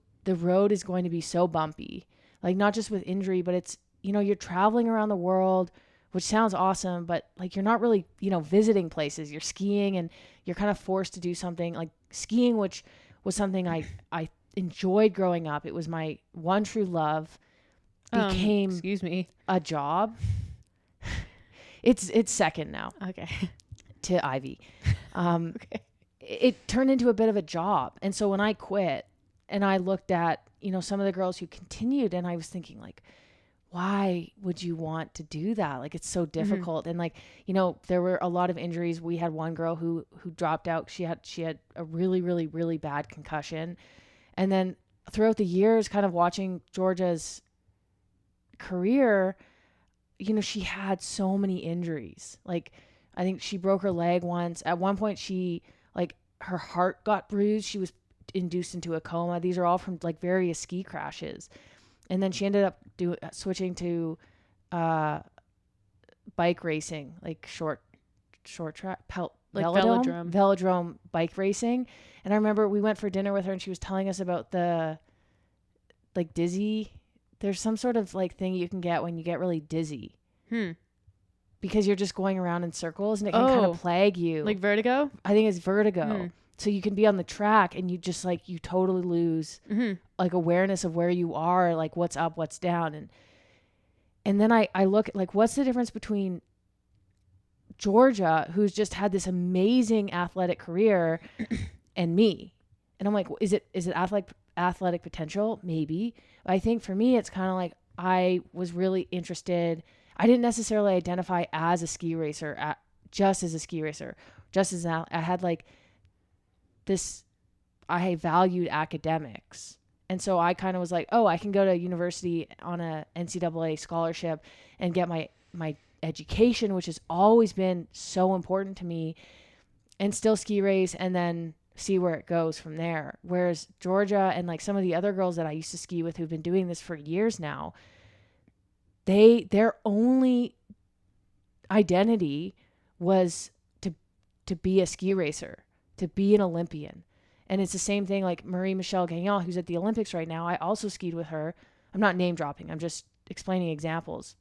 is going to be so bumpy, like not just with injury, but it's, you're traveling around the world, which sounds awesome, but like, you're not really, visiting places. You're skiing and you're kind of forced to do something like skiing, which was something I enjoyed growing up. It was my one true love, became a job. It's second now. Okay. To Ivy. Okay. It turned into a bit of a job. And so when I quit and I looked at, some of the girls who continued, and I was thinking like, why would you want to do that? Like, it's so difficult. Mm-hmm. And there were a lot of injuries. We had one girl who dropped out. She had a really, really, really bad concussion. And then throughout the years, kind of watching Georgia's career, she had so many injuries. Like, I think she broke her leg once. At one point, her heart got bruised. She was induced into a coma. These are all from like various ski crashes. And then she ended up switching to bike racing, like short track, like velodrome. velodrome bike racing. And I remember we went for dinner with her and she was telling us about the like dizzy. There's some sort of like thing you can get when you get really dizzy. Because you're just going around in circles and it can kind of plague you. Like vertigo? I think it's vertigo. So you can be on the track and you just like, you totally lose like awareness of where you are, like what's up, what's down. And then I look at like, what's the difference between Georgia, who's just had this amazing athletic career, and me? And I'm like, is it athletic potential? Maybe. I think for me, it's kind of like, I was really interested. I didn't necessarily identify as a ski racer, just as a ski racer, just as I had like this, I valued academics. And so I kind of was like, oh, I can go to university on a NCAA scholarship and get my education, which has always been so important to me, and still ski race and then see where it goes from there. Whereas Georgia and like some of the other girls that I used to ski with who've been doing this for years now, their only identity was to be a ski racer, to be an Olympian. And it's the same thing like Marie-Michelle Gagnon, who's at the Olympics right now. I also skied with her. I'm not name dropping. I'm just explaining examples.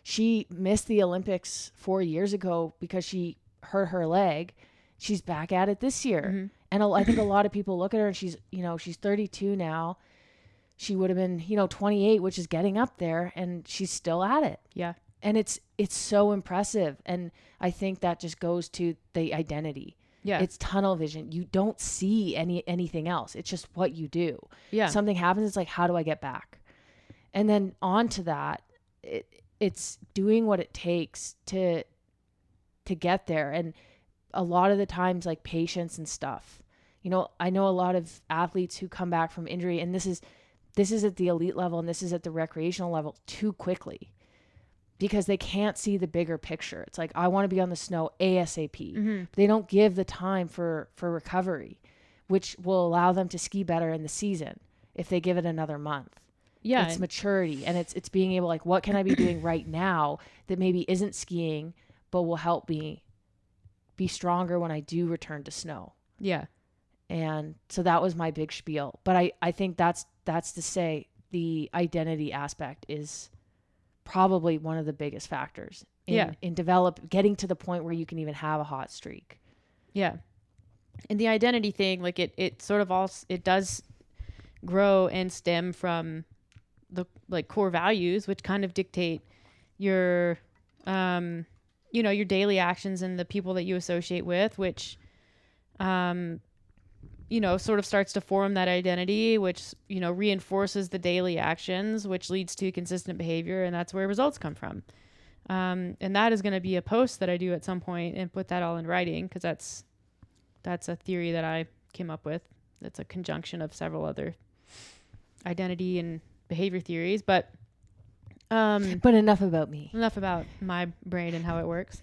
She missed the Olympics 4 years ago because she hurt her leg. She's back at it this year. And I think a lot of people look at her and she's 32 now. She would have been, 28, which is getting up there, and she's still at it. Yeah. And it's so impressive. And I think that just goes to the identity. Yeah. It's tunnel vision. You don't see anything else. It's just what you do. Yeah. Something happens. It's like, how do I get back? And then on to that, it's doing what it takes to get there. And a lot of the times, like patience and stuff. I know a lot of athletes who come back from injury, and this is at the elite level and this is at the recreational level, too quickly, because they can't see the bigger picture. It's like, I want to be on the snow ASAP. But they don't give the time for recovery, which will allow them to ski better in the season if they give it another month. Yeah. It's maturity, and it's being able, like, what can I be doing right now that maybe isn't skiing, but will help me be stronger when I do return to snow. Yeah. And so that was my big spiel. But I think that's to say the identity aspect is probably one of the biggest factors in getting to the point where you can even have a hot streak. Yeah. And the identity thing, like it sort of also, it does grow and stem from the like core values, which kind of dictate your, your daily actions and the people that you associate with, which, sort of starts to form that identity, which, reinforces the daily actions, which leads to consistent behavior. And that's where results come from. And that is going to be a post that I do at some point and put that all in writing, because that's a theory that I came up with. That's a conjunction of several other identity and behavior theories. But enough about me. Enough about my brain and how it works.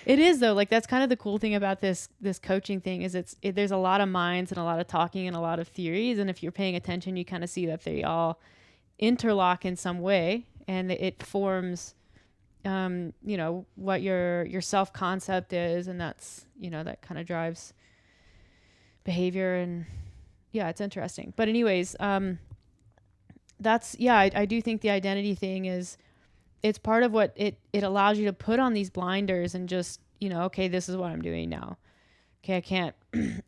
It is, though, like that's kind of the cool thing about this coaching thing is there's a lot of minds and a lot of talking and a lot of theories, and if you're paying attention, you kind of see that they all interlock in some way, and it forms what your self concept is, and that's that kind of drives behavior. And it's interesting. But anyways, I do think the identity thing it's part of what it allows you to put on these blinders and just, okay, this is what I'm doing now. Okay, I can't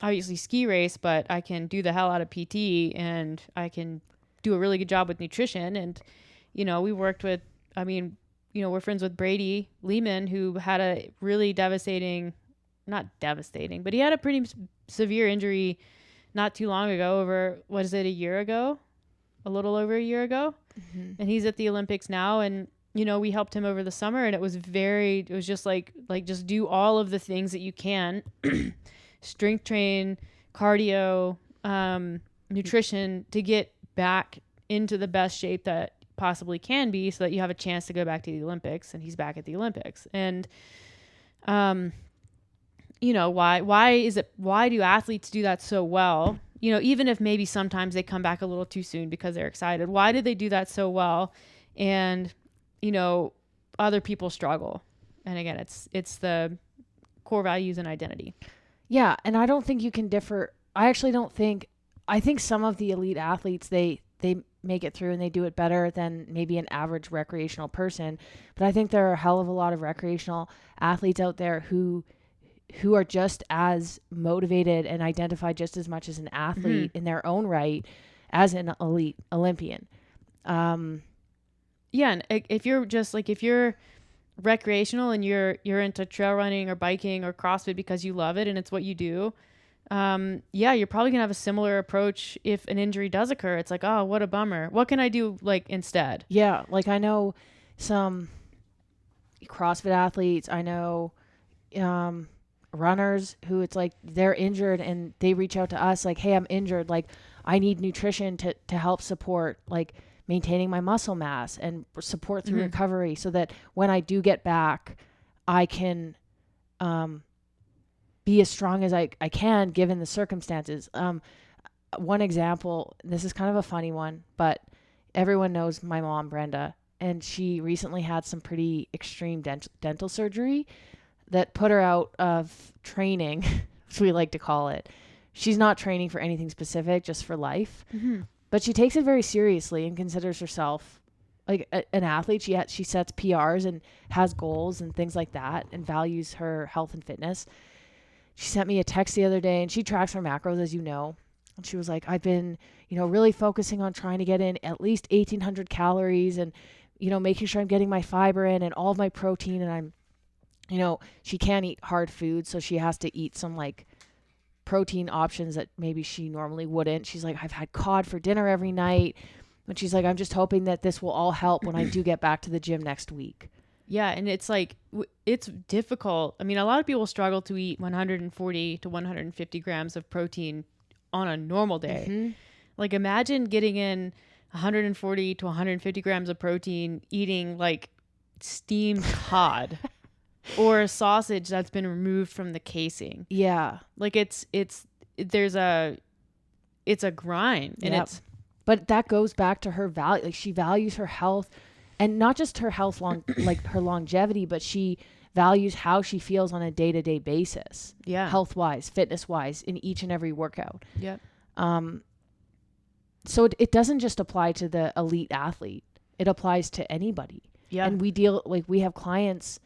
obviously ski race, but I can do the hell out of PT, and I can do a really good job with nutrition. And, we worked with, we're friends with Brady Lehman, who had a really not devastating, but he had a pretty severe injury not too long ago, a year ago? A little over a year ago. Mm-hmm. And he's at the Olympics now, and we helped him over the summer, and it was just like just do all of the things that you can, strength train, cardio, nutrition, to get back into the best shape that possibly can be, so that you have a chance to go back to the Olympics. And he's back at the Olympics. And, why do athletes do that so well? Even if maybe sometimes they come back a little too soon because they're excited, why did they do that so well? And other people struggle. And again, it's the core values and identity. Yeah, and I don't think you can differ. I actually don't think. I think some of the elite athletes they make it through and they do it better than maybe an average recreational person. But I think there are a hell of a lot of recreational athletes out there who are just as motivated and identify just as much as an athlete in their own right as an elite Olympian. Yeah, and if you're recreational and you're into trail running or biking or CrossFit because you love it and it's what you do, you're probably gonna have a similar approach if an injury does occur. It's like, oh, what a bummer. What can I do instead? Yeah, I know some CrossFit athletes. I know runners who it's like they're injured and they reach out to us like, hey, I'm injured. Like, I need nutrition to help support maintaining my muscle mass and support through recovery so that when I do get back, I can be as strong as I can given the circumstances. One example, this is kind of a funny one, but everyone knows my mom, Brenda, and she recently had some pretty extreme dental surgery that put her out of training, as we like to call it. She's not training for anything specific, just for life. But she takes it very seriously and considers herself like an athlete. She sets PRs and has goals and things like that and values her health and fitness. She sent me a text the other day and she tracks her macros, as you know. And she was like, I've been, really focusing on trying to get in at least 1,800 calories and, making sure I'm getting my fiber in and all of my protein. And I'm, she can't eat hard food. So she has to eat some protein options that maybe she normally wouldn't. She's like, I've had cod for dinner every night. And she's like, I'm just hoping that this will all help when I do get back to the gym next week. Yeah. And it's it's difficult. I mean, a lot of people struggle to eat 140 to 150 grams of protein on a normal day. Imagine getting in 140 to 150 grams of protein, eating steamed cod or a sausage that's been removed from the casing. Yeah. It's a grind and but that goes back to her value. She values her health and not just her health her longevity, but she values how she feels on a day-to-day basis. Yeah. Health-wise, fitness-wise in each and every workout. Yeah. So it doesn't just apply to the elite athlete. It applies to anybody. Yeah. And we have clients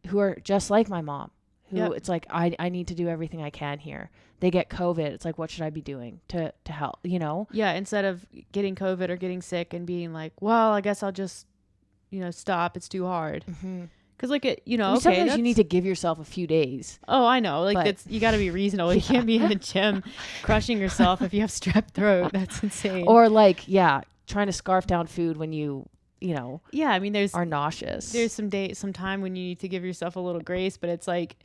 who are just like my mom, who it's like, I need to do everything I can here. They get COVID. It's like, what should I be doing to help, Yeah. Instead of getting COVID or getting sick and being like, well, I guess I'll just, stop. It's too hard. Cause sometimes you need to give yourself a few days. Oh, I know. You gotta be reasonable. You can't be in the gym crushing yourself if you have strep throat. That's insane. Or trying to scarf down food when you I mean, are nauseous. There's some time when you need to give yourself a little grace, but it's like,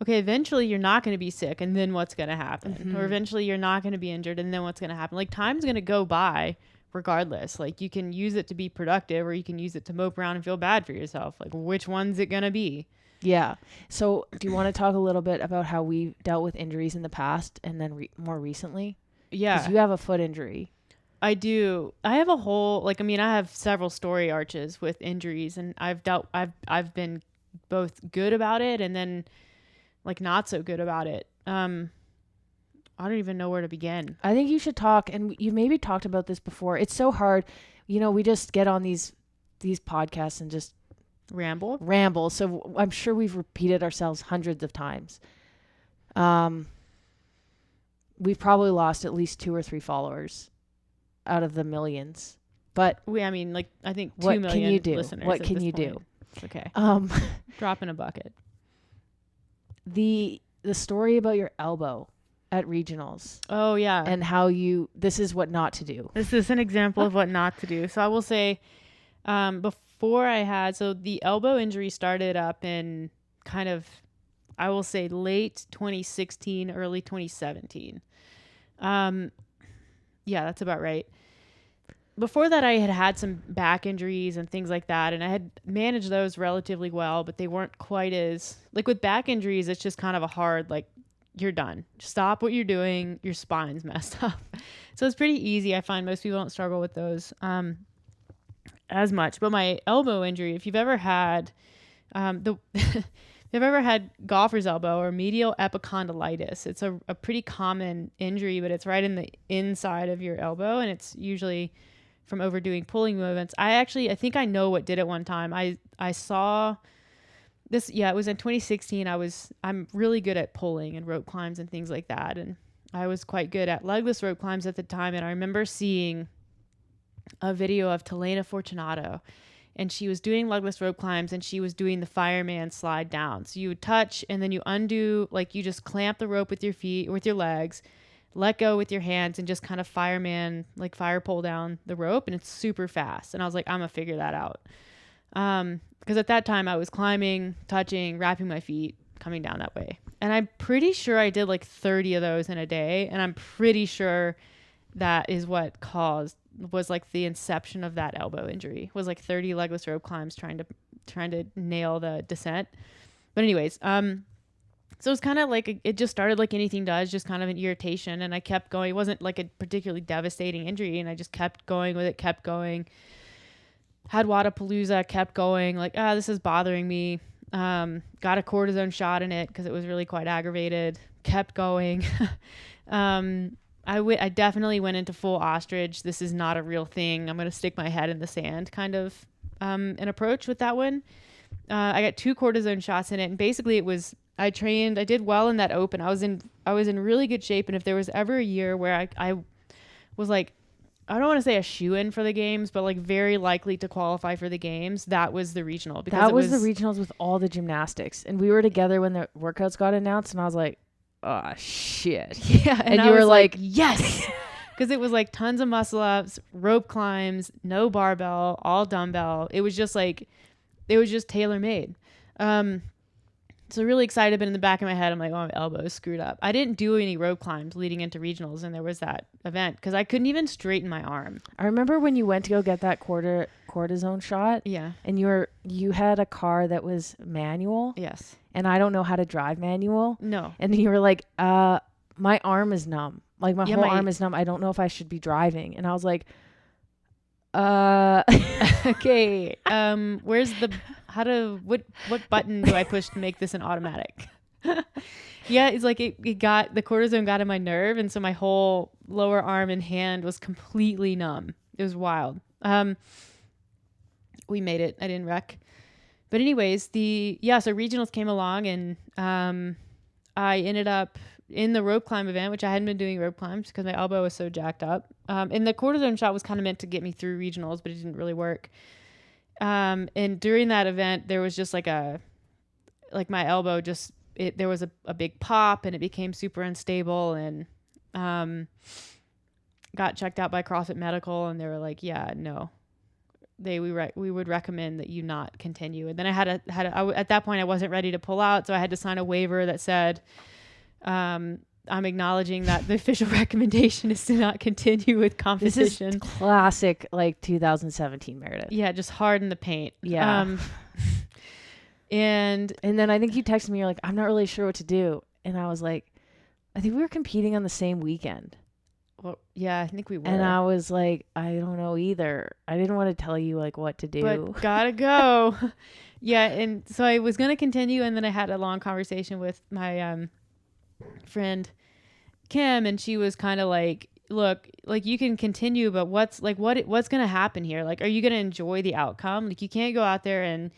okay, eventually you're not going to be sick and then what's going to happen? Or eventually you're not going to be injured and then what's going to happen? Time's going to go by regardless. You can use it to be productive or you can use it to mope around and feel bad for yourself. Which one's it going to be? Yeah. So do you want to talk a little bit about how we dealt with injuries in the past and then more recently? Yeah. Because you have a foot injury. I do. I have a whole, I have several story arches with injuries and I've I've been both good about it and then not so good about it. I don't even know where to begin. I think you should talk, and you maybe talked about this before. It's so hard. We just get on these podcasts and just ramble. So I'm sure we've repeated ourselves hundreds of times. We've probably lost at least 2 or 3 followers out of the millions. But I think 2 million can you do? Listeners. What can you point. do? It's okay. Drop in a bucket. The story about your elbow at regionals. Oh yeah. And how this is what not to do. This is an example of what not to do. So I will say, before the elbow injury started up in kind of, I will say late 2016, early 2017. Yeah, that's about right. Before that, I had some back injuries and things like that, and I had managed those relatively well, but they weren't quite as, with back injuries, it's just kind of a hard, you're done. Stop what you're doing. Your spine's messed up. So it's pretty easy. I find most people don't struggle with those. as much. But my elbow injury, if you've ever had if you've ever had golfer's elbow or medial epicondylitis, it's a pretty common injury, but it's right in the inside of your elbow, and it's usually from overdoing pulling movements. I think I know what did it one time. I saw this, it was in 2016. I'm really good at pulling and rope climbs and things like that, and I was quite good at legless rope climbs at the time, and I remember seeing a video of Telena Fortunato, and she was doing legless rope climbs, and she was doing the fireman slide down. So you would touch, and then you undo, like you just clamp the rope with your feet, with your legs, let go with your hands, and just kind of fireman, like fire pull down the rope, and it's super fast. And I was like, I'm gonna figure that out. Because at that time I was climbing, touching, wrapping my feet, coming down that way. And I'm pretty sure I did like 30 of those in a day. And I'm pretty sure that is what was like the inception of that elbow injury, was like 30 legless rope climbs trying to nail the descent. But anyways, so it's kind of like, it just started like anything does, just kind of an irritation. And I kept going. It wasn't like a particularly devastating injury. And I just kept going with it, kept going. Had Wadapalooza, kept going, like, this is bothering me. Got a cortisone shot in it because it was really quite aggravated. Kept going. I definitely went into full ostrich. This is not a real thing. I'm going to stick my head in the sand kind of an approach with that one. I got 2 cortisone shots in it. And basically I did well in that open. I was in really good shape. And if there was ever a year where I was like, I don't want to say a shoe-in for the games, but like very likely to qualify for the games, that was the regional. Because that was the regionals with all the gymnastics. And we were together when the workouts got announced, and I was like, oh, shit. Yeah. And you were like, yes. Because it was like tons of muscle ups, rope climbs, no barbell, all dumbbell. It was just tailor-made. So really excited, but in the back of my head, I'm like, oh, my elbow is screwed up. I didn't do any rope climbs leading into regionals, and there was that event because I couldn't even straighten my arm. I remember when you went to go get that cortisone shot. Yeah. And you had a car that was manual. Yes. And I don't know how to drive manual. No. And you were like, my arm is numb. Like my whole arm is numb. I don't know if I should be driving. And I was like, okay. What button do I push to make this an automatic? Yeah, it's like the cortisone got in my nerve, and so my whole lower arm and hand was completely numb. It was wild. We made it. I didn't wreck. But anyways, so regionals came along, and I ended up in the rope climb event, which I hadn't been doing rope climbs because my elbow was so jacked up. And the cortisone shot was kind of meant to get me through regionals, but it didn't really work. And during that event, there was just my elbow there was a big pop, and it became super unstable, and got checked out by CrossFit Medical, and they were like, yeah, no, we would recommend that you not continue. And then I at that point I wasn't ready to pull out, so I had to sign a waiver that said, I'm acknowledging that the official recommendation is to not continue with competition. This is classic, like 2017 Meredith. Yeah, just hard in the paint. Yeah. And then I think you texted me, you're like, I'm not really sure what to do. And I was like, I think we were competing on the same weekend. Well, yeah, I think we were. And I was like, I don't know either. I didn't want to tell you like what to do. But gotta go. Yeah, and so I was gonna continue, and then I had a long conversation with my friend Kim, and she was kind of like, look, like you can continue, but what's gonna happen here? Like, are you gonna enjoy the outcome? Like, you can't go out there and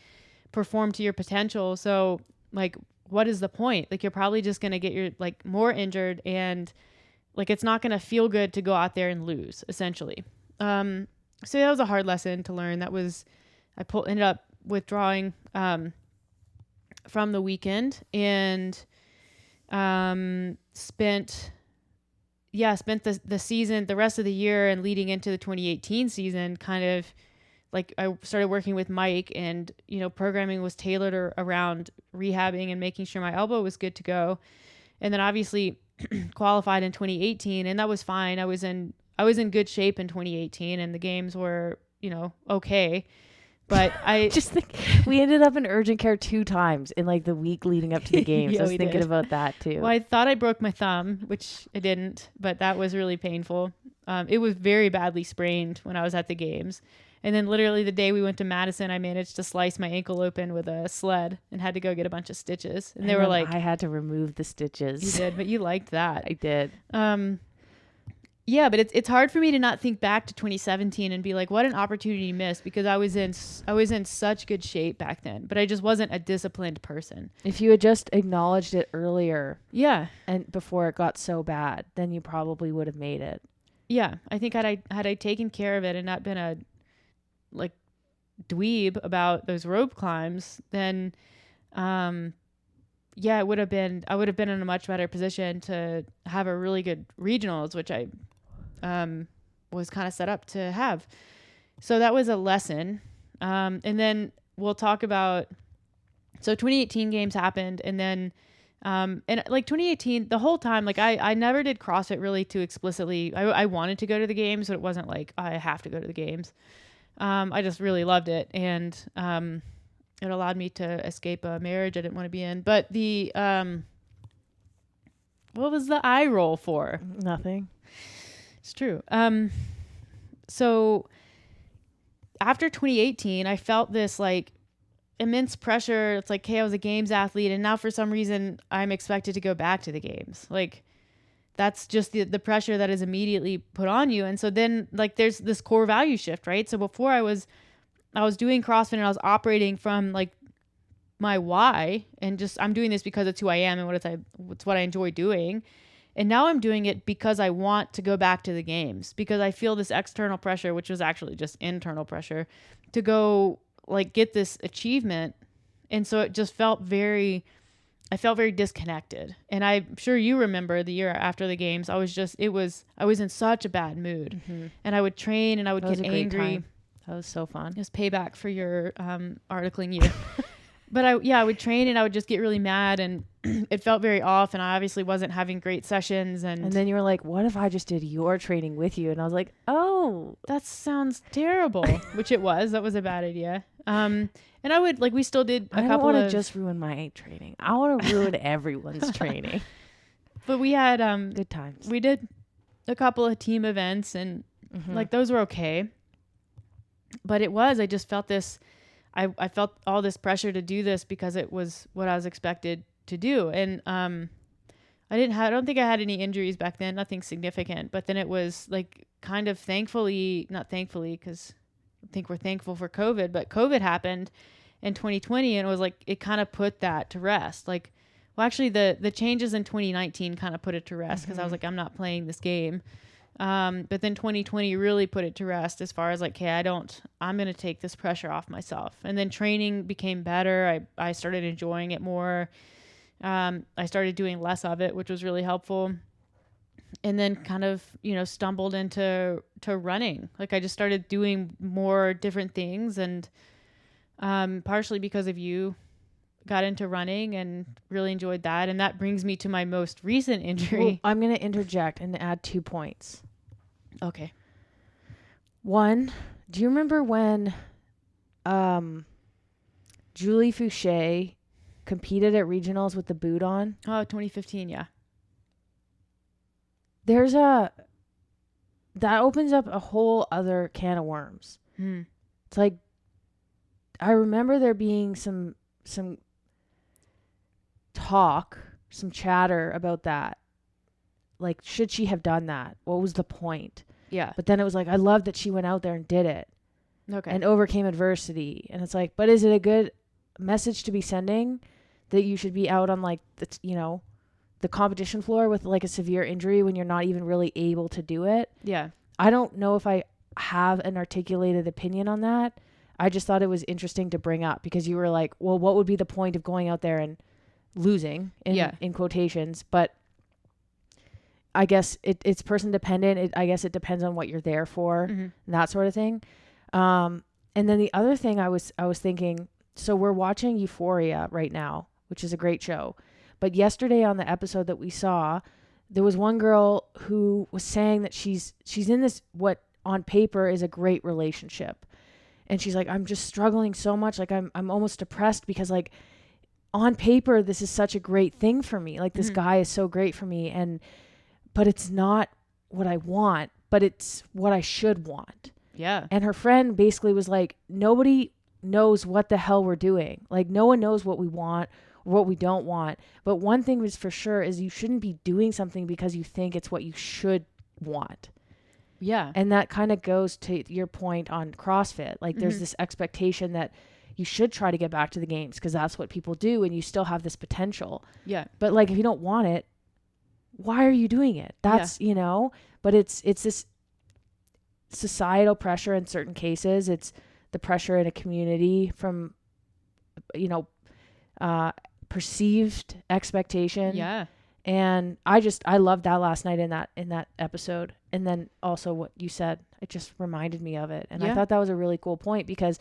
perform to your potential. So like, what is the point? Like, you're probably just gonna get more injured, and like it's not gonna feel good to go out there and lose, essentially. So that was a hard lesson to learn. Ended up withdrawing from the weekend, and spent the season, the rest of the year, and leading into the 2018 season, kind of like I started working with Mike, and programming was tailored around rehabbing and making sure my elbow was good to go. And then obviously qualified in 2018, and that was fine. I was in good shape in 2018, and the games were okay. But I just think we ended up in urgent care 2 times in like the week leading up to the games. Yeah, I was thinking about that too. Well, I thought I broke my thumb, which I didn't, but that was really painful. It was very badly sprained when I was at the games. And then literally the day we went to Madison, I managed to slice my ankle open with a sled and had to go get a bunch of stitches. And they were like, I had to remove the you stitches. did, but you liked that. I did. Yeah, but it's hard for me to not think back to 2017 and be like, what an opportunity missed, because I was in such good shape back then, but I just wasn't a disciplined person. If you had just acknowledged it earlier, Yeah, and before it got so bad, then you probably would have made it. yeah. I think had I taken care of it and not been a like dweeb about those rope climbs, then yeah, I would have been in a much better position to have a really good regionals, which I was kind of set up to have. So that was a lesson. And then we'll talk about, so 2018 games happened, and then and like 2018, the whole time, like I never did CrossFit really too explicitly. I wanted to go to the games, but it wasn't like I have to go to the games. I just really loved it, and it allowed me to escape a marriage I didn't want to be in. But the what was the eye roll for? Nothing. It's true. So after 2018, I felt this like immense pressure. It's like, hey, I was a games athlete, and now for some reason I'm expected to go back to the games. Like, that's just the pressure that is immediately put on you. And so then like there's this core value shift, right? So before I was doing CrossFit and I was operating from like my why, and just I'm doing this because it's who I am and it's what I enjoy doing. And now I'm doing it because I want to go back to the games, because I feel this external pressure, which was actually just internal pressure, to go like get this achievement. And so it just felt very disconnected. And I'm sure you remember the year after the games, I was in such a bad mood. Mm-hmm. And I would train and I would get angry. That was so fun. It was payback for your articling year. But I would train and I would just get really mad, and it felt very off, and I obviously wasn't having great sessions. And then you were like, what if I just did your training with you? And I was like, oh, that sounds terrible, which it was. That was a bad idea. And I would, like, we still did I don't want to just ruin my training. I want to ruin everyone's training. But we had good times. We did a couple of team events, and like those were okay. But I just felt this, I felt all this pressure to do this because it was what I was expected to do. And I don't think I had any injuries back then, nothing significant. But then it was like kind of not thankfully, because I think we're thankful for COVID, but COVID happened in 2020, and it was like, it kind of put that to rest. Like, well, actually the changes in 2019 kind of put it to rest, because I was like, I'm not playing this game. But then 2020 really put it to rest as far as like, hey, I'm going to take this pressure off myself. And then training became better. I started enjoying it more. I started doing less of it, which was really helpful. And then kind of, stumbled into running. Like, I just started doing more different things, and partially because of you, got into running and really enjoyed that. And that brings me to my most recent injury. Well, I'm going to interject and add 2 points. Okay. One, do you remember when Julie Fouché competed at regionals with the boot on? Oh, 2015. Yeah. That opens up a whole other can of worms. It's like, I remember there being some talk, some chatter about that. Like, should she have done that? What was the point? Yeah. But then it was like, I love that she went out there and did it. Okay. And overcame adversity. And it's like, but is it a good message to be sending that you should be out on like the competition floor with like a severe injury when you're not even really able to do it? Yeah. I don't know if I have an articulated opinion on that. I just thought it was interesting to bring up, because you were like, well, what would be the point of going out there and losing in quotations? But I guess it's person dependent. I guess it depends on what you're there for, and that sort of thing. And then the other thing I was thinking, so we're watching Euphoria right now, which is a great show. But yesterday on the episode that we saw, there was one girl who was saying that she's in this, what on paper is a great relationship. And she's like, I'm just struggling so much. Like, I'm almost depressed, because like on paper, this is such a great thing for me. Like, this guy is so great for me, but it's not what I want, but it's what I should want. Yeah. And her friend basically was like, nobody knows what the hell we're doing. Like, no one knows what we want or what we don't want. But one thing was for sure is you shouldn't be doing something because you think it's what you should want. Yeah. And that kind of goes to your point on CrossFit. Like, there's this expectation that you should try to get back to the games because that's what people do, and you still have this potential. Yeah. But like, if you don't want it, why are you doing it? That's, you know, but it's this societal pressure in certain cases. It's the pressure in a community from, you know, perceived expectation. Yeah. And I loved that last night in that episode. And then also what you said, it just reminded me of it. And I thought that was a really cool point because,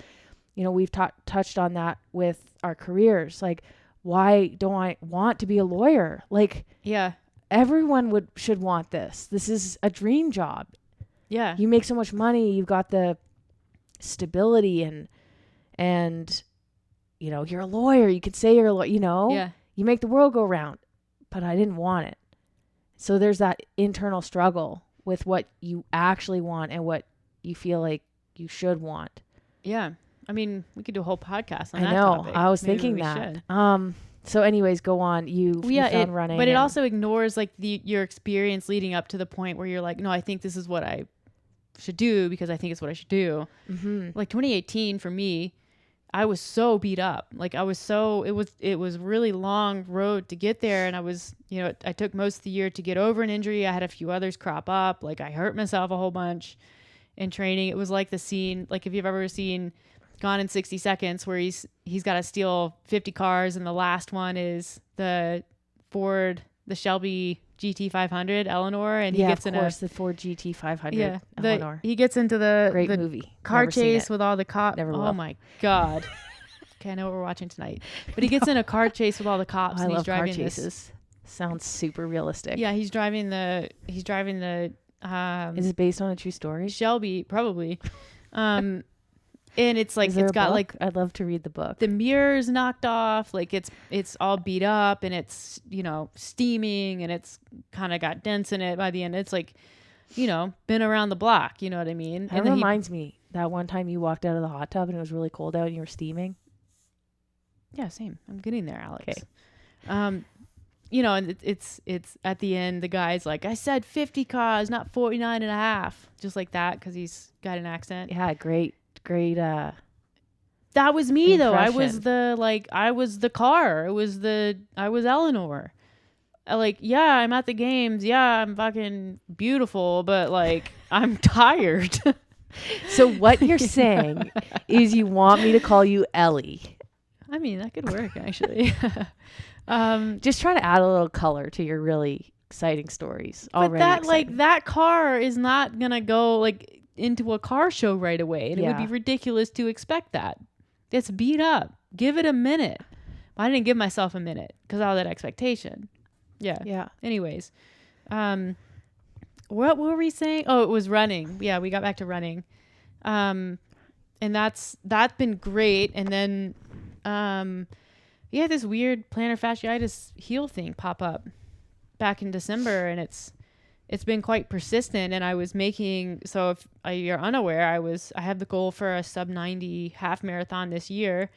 you know, we've touched on that with our careers. Like, why don't I want to be a lawyer? Like, yeah, everyone should want this. This is a dream job. Yeah. You make so much money. You've got the stability and, you know, you're a lawyer. You could say you're a lawyer, you know, Yeah. you make the world go round, but I didn't want it. So there's that internal struggle with what you actually want and what you feel like you should want. Yeah. I mean, we could do a whole podcast on that I know. topic. I was Maybe thinking we that. should. So anyways, go on. You found running. But it also ignores like your experience leading up to the point where you're like, no, I think this is what I should do because I think it's what I should do. Mm-hmm. Like 2018 for me, I was so beat up. Like it was really long road to get there. And I was, you know, I took most of the year to get over an injury. I had a few others crop up. Like I hurt myself a whole bunch in training. It was like the scene, like if you've ever seen Gone in 60 Seconds, where he's got to steal 50 cars, and the last one is the Shelby GT500 Eleanor, and he gets the Ford GT500 Eleanor. He gets into the great movie car chase with all the cops. Never will. Oh my god. Okay, I know what we're watching tonight, but he gets in a car chase with all the cops, and he's driving car chases. Sounds super realistic. Yeah, he's driving the. Is it based on a true story? Shelby, probably. And it's like it's got like I'd love to read the book. The mirror's knocked off, like it's all beat up, and it's, you know, steaming, and it's kind of got dents in it by the end. It's like, you know, been around the block, you know what I mean? That reminds me that one time you walked out of the hot tub and it was really cold out and you were steaming. Yeah, same. I'm getting there, Alex. Okay. You know, and it's at the end, the guy's like, I said 50 cars, not 49 and a half, just like that, because he's got an accent. Yeah, great that was me impression. Though. I was the car. I was Eleanor. Yeah, I'm at the games. Yeah, I'm fucking beautiful, but like I'm tired. So what you're saying is you want me to call you Ellie. I mean, that could work actually. Just trying to add a little color to your really exciting stories. But that car is not gonna go like into a car show right away, and it would be ridiculous to expect that. It's beat up. Give it a minute. I didn't give myself a minute because all that expectation. Yeah. Anyways, what were we saying? Oh, it was running. Yeah, we got back to running, and that's been great. And then, this weird plantar fasciitis heel thing pop up back in December, and it's been quite persistent. And I was making, so if you're unaware, I have the goal for a sub 90 half marathon this year,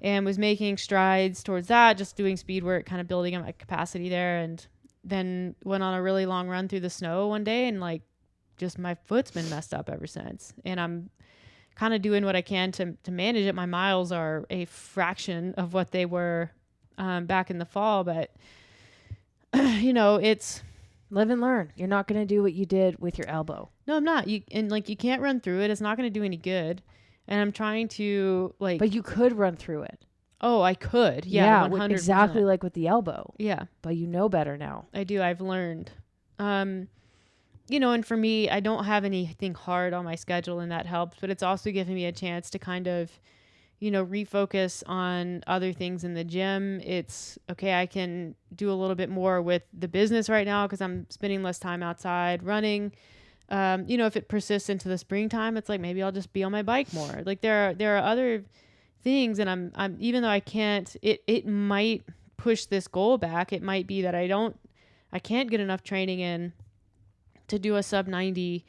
and was making strides towards that, just doing speed work, kind of building up my capacity there. And then went on a really long run through the snow one day, and like just my foot's been messed up ever since. And I'm kind of doing what I can to manage it. My miles are a fraction of what they were back in the fall, but you know, it's live and learn. You're not going to do what you did with your elbow. No, I'm not. You can't run through it. It's not going to do any good. And I'm trying to But you could run through it. Oh, I could. Yeah, 100%. Exactly like with the elbow. Yeah. But you know better now. I do. I've learned. You know, and for me, I don't have anything hard on my schedule, and that helps. But it's also giving me a chance to kind of, you know, refocus on other things in the gym. It's okay. I can do a little bit more with the business right now because I'm spending less time outside running. You know, if it persists into the springtime, it's like maybe I'll just be on my bike more. Like there are other things, and I'm even though I can't, it might push this goal back. It might be that I can't get enough training in to do a sub 90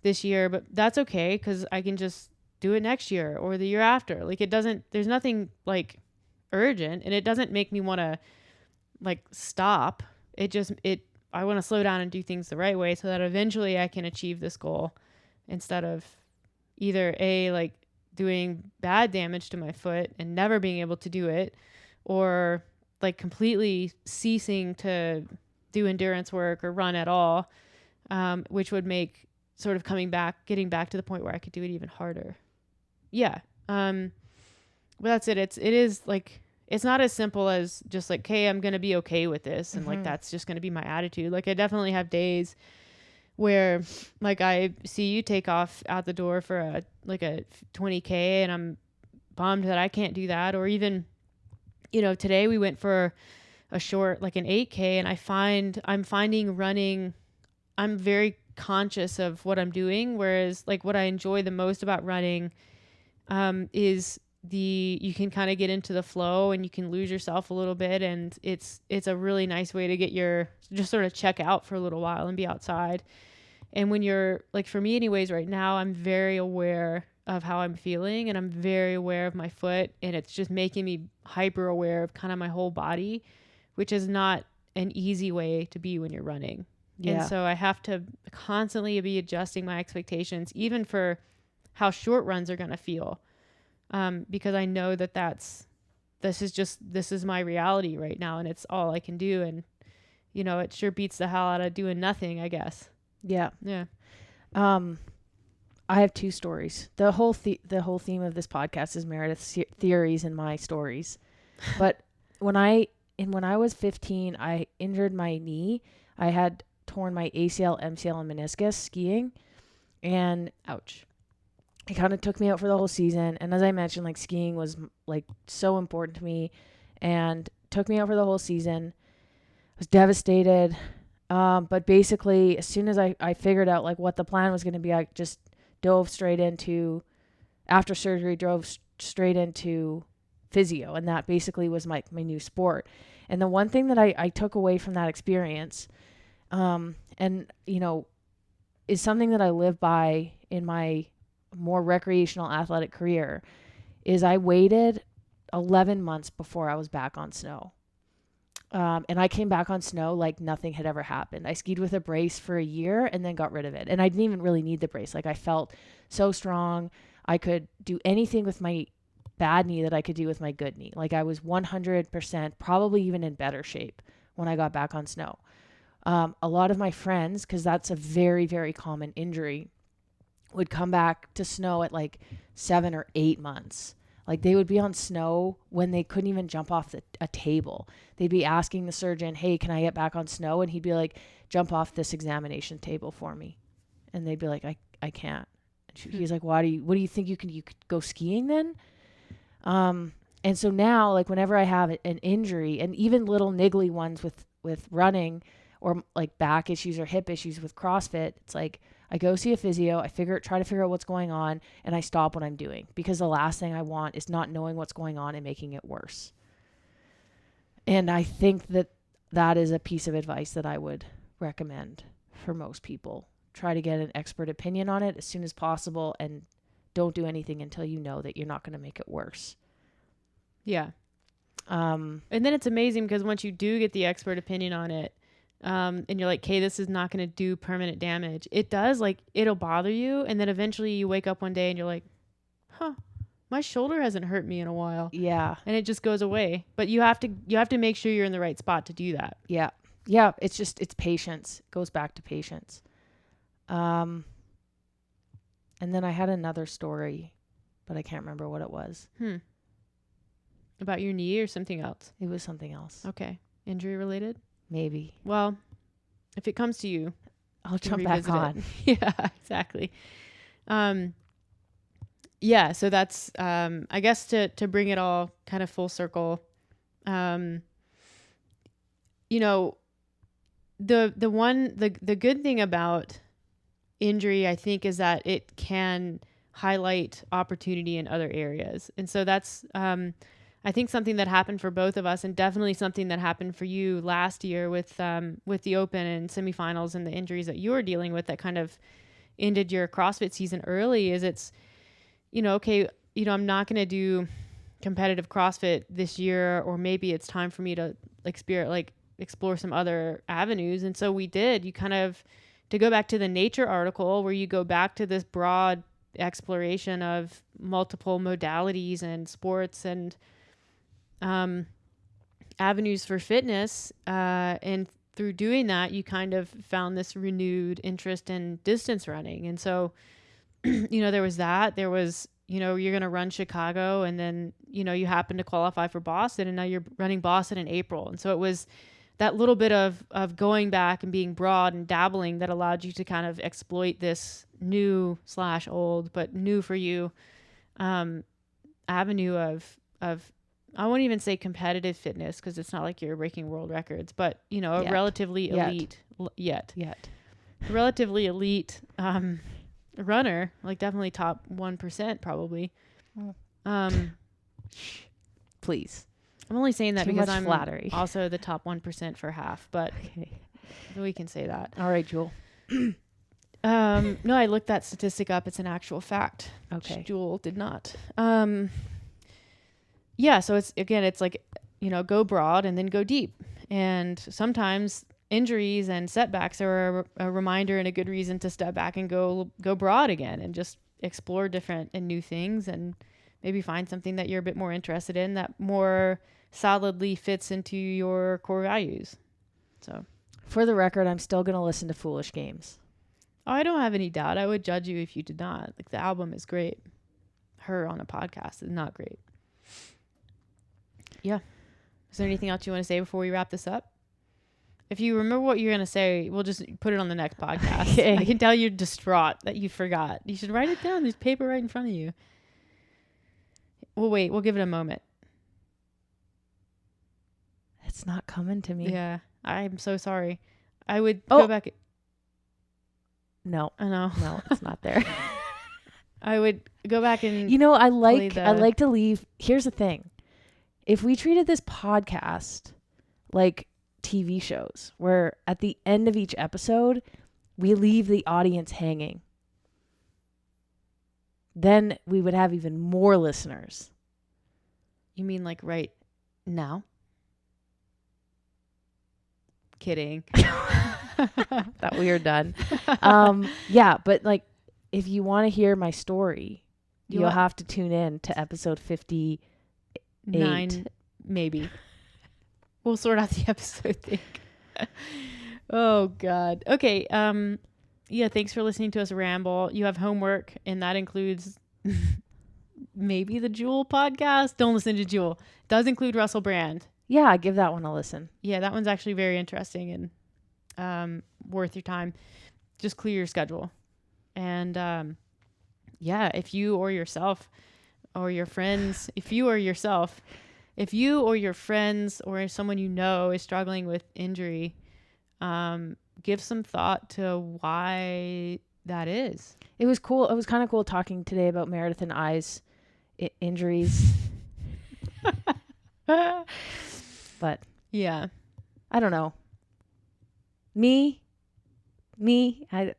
this year, but that's okay because I can just do it next year or the year after. Like, there's nothing like urgent, and it doesn't make me want to like stop. I want to slow down and do things the right way so that eventually I can achieve this goal instead of either like doing bad damage to my foot and never being able to do it, or like completely ceasing to do endurance work or run at all, which would make sort of getting back to the point where I could do it even harder. Yeah. But that's it. It is like, it's not as simple as just like, hey, I'm going to be okay with this. And like, that's just going to be my attitude. Like, I definitely have days where like I see you take off out the door for a 20K and I'm bummed that I can't do that. Or even, today we went for a short, like an 8K, and I'm finding running, I'm very conscious of what I'm doing. Whereas like what I enjoy the most about running, is you can kind of get into the flow and you can lose yourself a little bit. And it's a really nice way to just sort of check out for a little while and be outside. And when you're like, for me anyways, right now, I'm very aware of how I'm feeling and I'm very aware of my foot, and it's just making me hyper aware of kind of my whole body, which is not an easy way to be when you're running. Yeah. And so I have to constantly be adjusting my expectations, even for how short runs are going to feel. Because I know that this is my reality right now, and it's all I can do. And, it sure beats the hell out of doing nothing, I guess. Yeah. Yeah. I have two stories. The whole theme of this podcast is Meredith's theories and my stories. But when I was 15, I injured my knee. I had torn my ACL, MCL, and meniscus skiing, and ouch. It kind of took me out for the whole season. And as I mentioned, like, skiing was like so important to me and took me out for the whole season. I was devastated. But basically, as soon as I figured out like what the plan was going to be, I just after surgery, drove straight into physio. And that basically was my new sport. And the one thing that I took away from that experience, is something that I live by in my more recreational athletic career, is I waited 11 months before I was back on snow. And I came back on snow like nothing had ever happened. I skied with a brace for a year and then got rid of it. And I didn't even really need the brace. Like, I felt so strong. I could do anything with my bad knee that I could do with my good knee. Like, I was 100%, probably even in better shape when I got back on snow. A lot of my friends, because that's a very, very common injury, would come back to snow at like 7 or 8 months. Like, they would be on snow when they couldn't even jump off a table. They'd be asking the surgeon, hey, can I get back on snow? And he'd be like, jump off this examination table for me. And they'd be like, I can't. And he's like, what do you think you could go skiing then? And so now, like, whenever I have an injury, and even little niggly ones with running, or like back issues or hip issues with CrossFit, it's like, I go see a physio, try to figure out what's going on, and I stop what I'm doing, because the last thing I want is not knowing what's going on and making it worse. And I think that is a piece of advice that I would recommend for most people. Try to get an expert opinion on it as soon as possible, and don't do anything until you know that you're not going to make it worse. Yeah. And then it's amazing because once you do get the expert opinion on it, and you're like, okay, this is not going to do permanent damage. It does, like, it'll bother you. And then eventually you wake up one day and you're like, my shoulder hasn't hurt me in a while. Yeah. And it just goes away. But you have to make sure you're in the right spot to do that. Yeah. Yeah. It's patience. It goes back to patience. And then I had another story, but I can't remember what it was. About your knee or something else? It was something else. Okay. Injury related? Maybe. Well, if it comes to you, I'll jump back on. Yeah, exactly. Yeah, so that's, I guess to bring it all kind of full circle, the good thing about injury, I think, is that it can highlight opportunity in other areas. And so that's, I think, something that happened for both of us, and definitely something that happened for you last year with the Open and semifinals and the injuries that you were dealing with, that kind of ended your CrossFit season early is it's, okay, I'm not going to do competitive CrossFit this year, or maybe it's time for me to explore some other avenues. And so we did. You kind of, to go back to the Nature article where you go back to this broad exploration of multiple modalities and sports and avenues for fitness, and through doing that, you kind of found this renewed interest in distance running. And so, there was that. There was, you're going to run Chicago, and then, you happen to qualify for Boston, and now you're running Boston in April. And so it was that little bit of going back and being broad and dabbling that allowed you to kind of exploit this new / old, but new for you, avenue of I won't even say competitive fitness, because it's not like you're breaking world records, but a relatively elite relatively elite runner, like definitely top 1% probably. Please. I'm only saying that Too because much I'm flattery. also the top 1% for half, but Okay. we can say that. All right, Jewel. No, I looked that statistic up. It's an actual fact. Okay. Jewel did not. Yeah, so it's like, go broad and then go deep. And sometimes injuries and setbacks are a reminder and a good reason to step back and go broad again and just explore different and new things, and maybe find something that you're a bit more interested in that more solidly fits into your core values. So, for the record, I'm still going to listen to Foolish Games. Oh, I don't have any doubt. I would judge you if you did not. Like, the album is great. Her on a podcast is not great. Yeah. Is there anything else you want to say before we wrap this up? If you remember what you're going to say, we'll just put it on the next podcast. Okay. I can tell you're distraught that you forgot. You should write it down. There's paper right in front of you. We'll wait. We'll give it a moment. It's not coming to me. Yeah. I'm so sorry. I would go back. No. I know. No, it's not there. I would go back and I like to leave. Here's the thing. If we treated this podcast like TV shows, where at the end of each episode, we leave the audience hanging, then we would have even more listeners. You mean like right now? Kidding. That we are done. Yeah, but like, if you want to hear my story, you'll have to tune in to episode 59, maybe. We'll sort out the episode thing. Oh God. Okay. Yeah. Thanks for listening to us ramble. You have homework, and that includes maybe the Jewel podcast. Don't listen to Jewel. It does include Russell Brand. Yeah, give that one a listen. Yeah, that one's actually very interesting and worth your time. Just clear your schedule. And if you or yourself or your friends, if you or your friends or someone is struggling with injury, give some thought to why that is. It was cool. It was kind of cool talking today about Meredith and I's injuries. But yeah, I don't know. Me, me. It's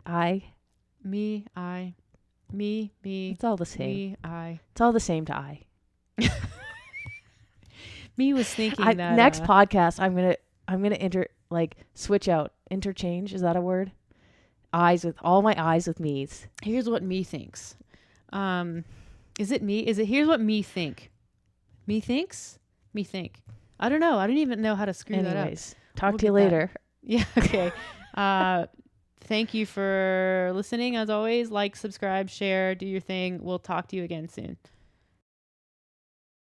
all the same. It's all the same to I. Me was thinking that next podcast I'm gonna switch out, interchange. Is that a word? All my eyes with me's. Here's what me thinks. Is it me? Here's what me think. Me thinks. Me think. I don't know. I don't even know how to screw that up. Talk to you later. Yeah. Okay. Thank you for listening. As always, like, subscribe, share, do your thing. We'll talk to you again soon.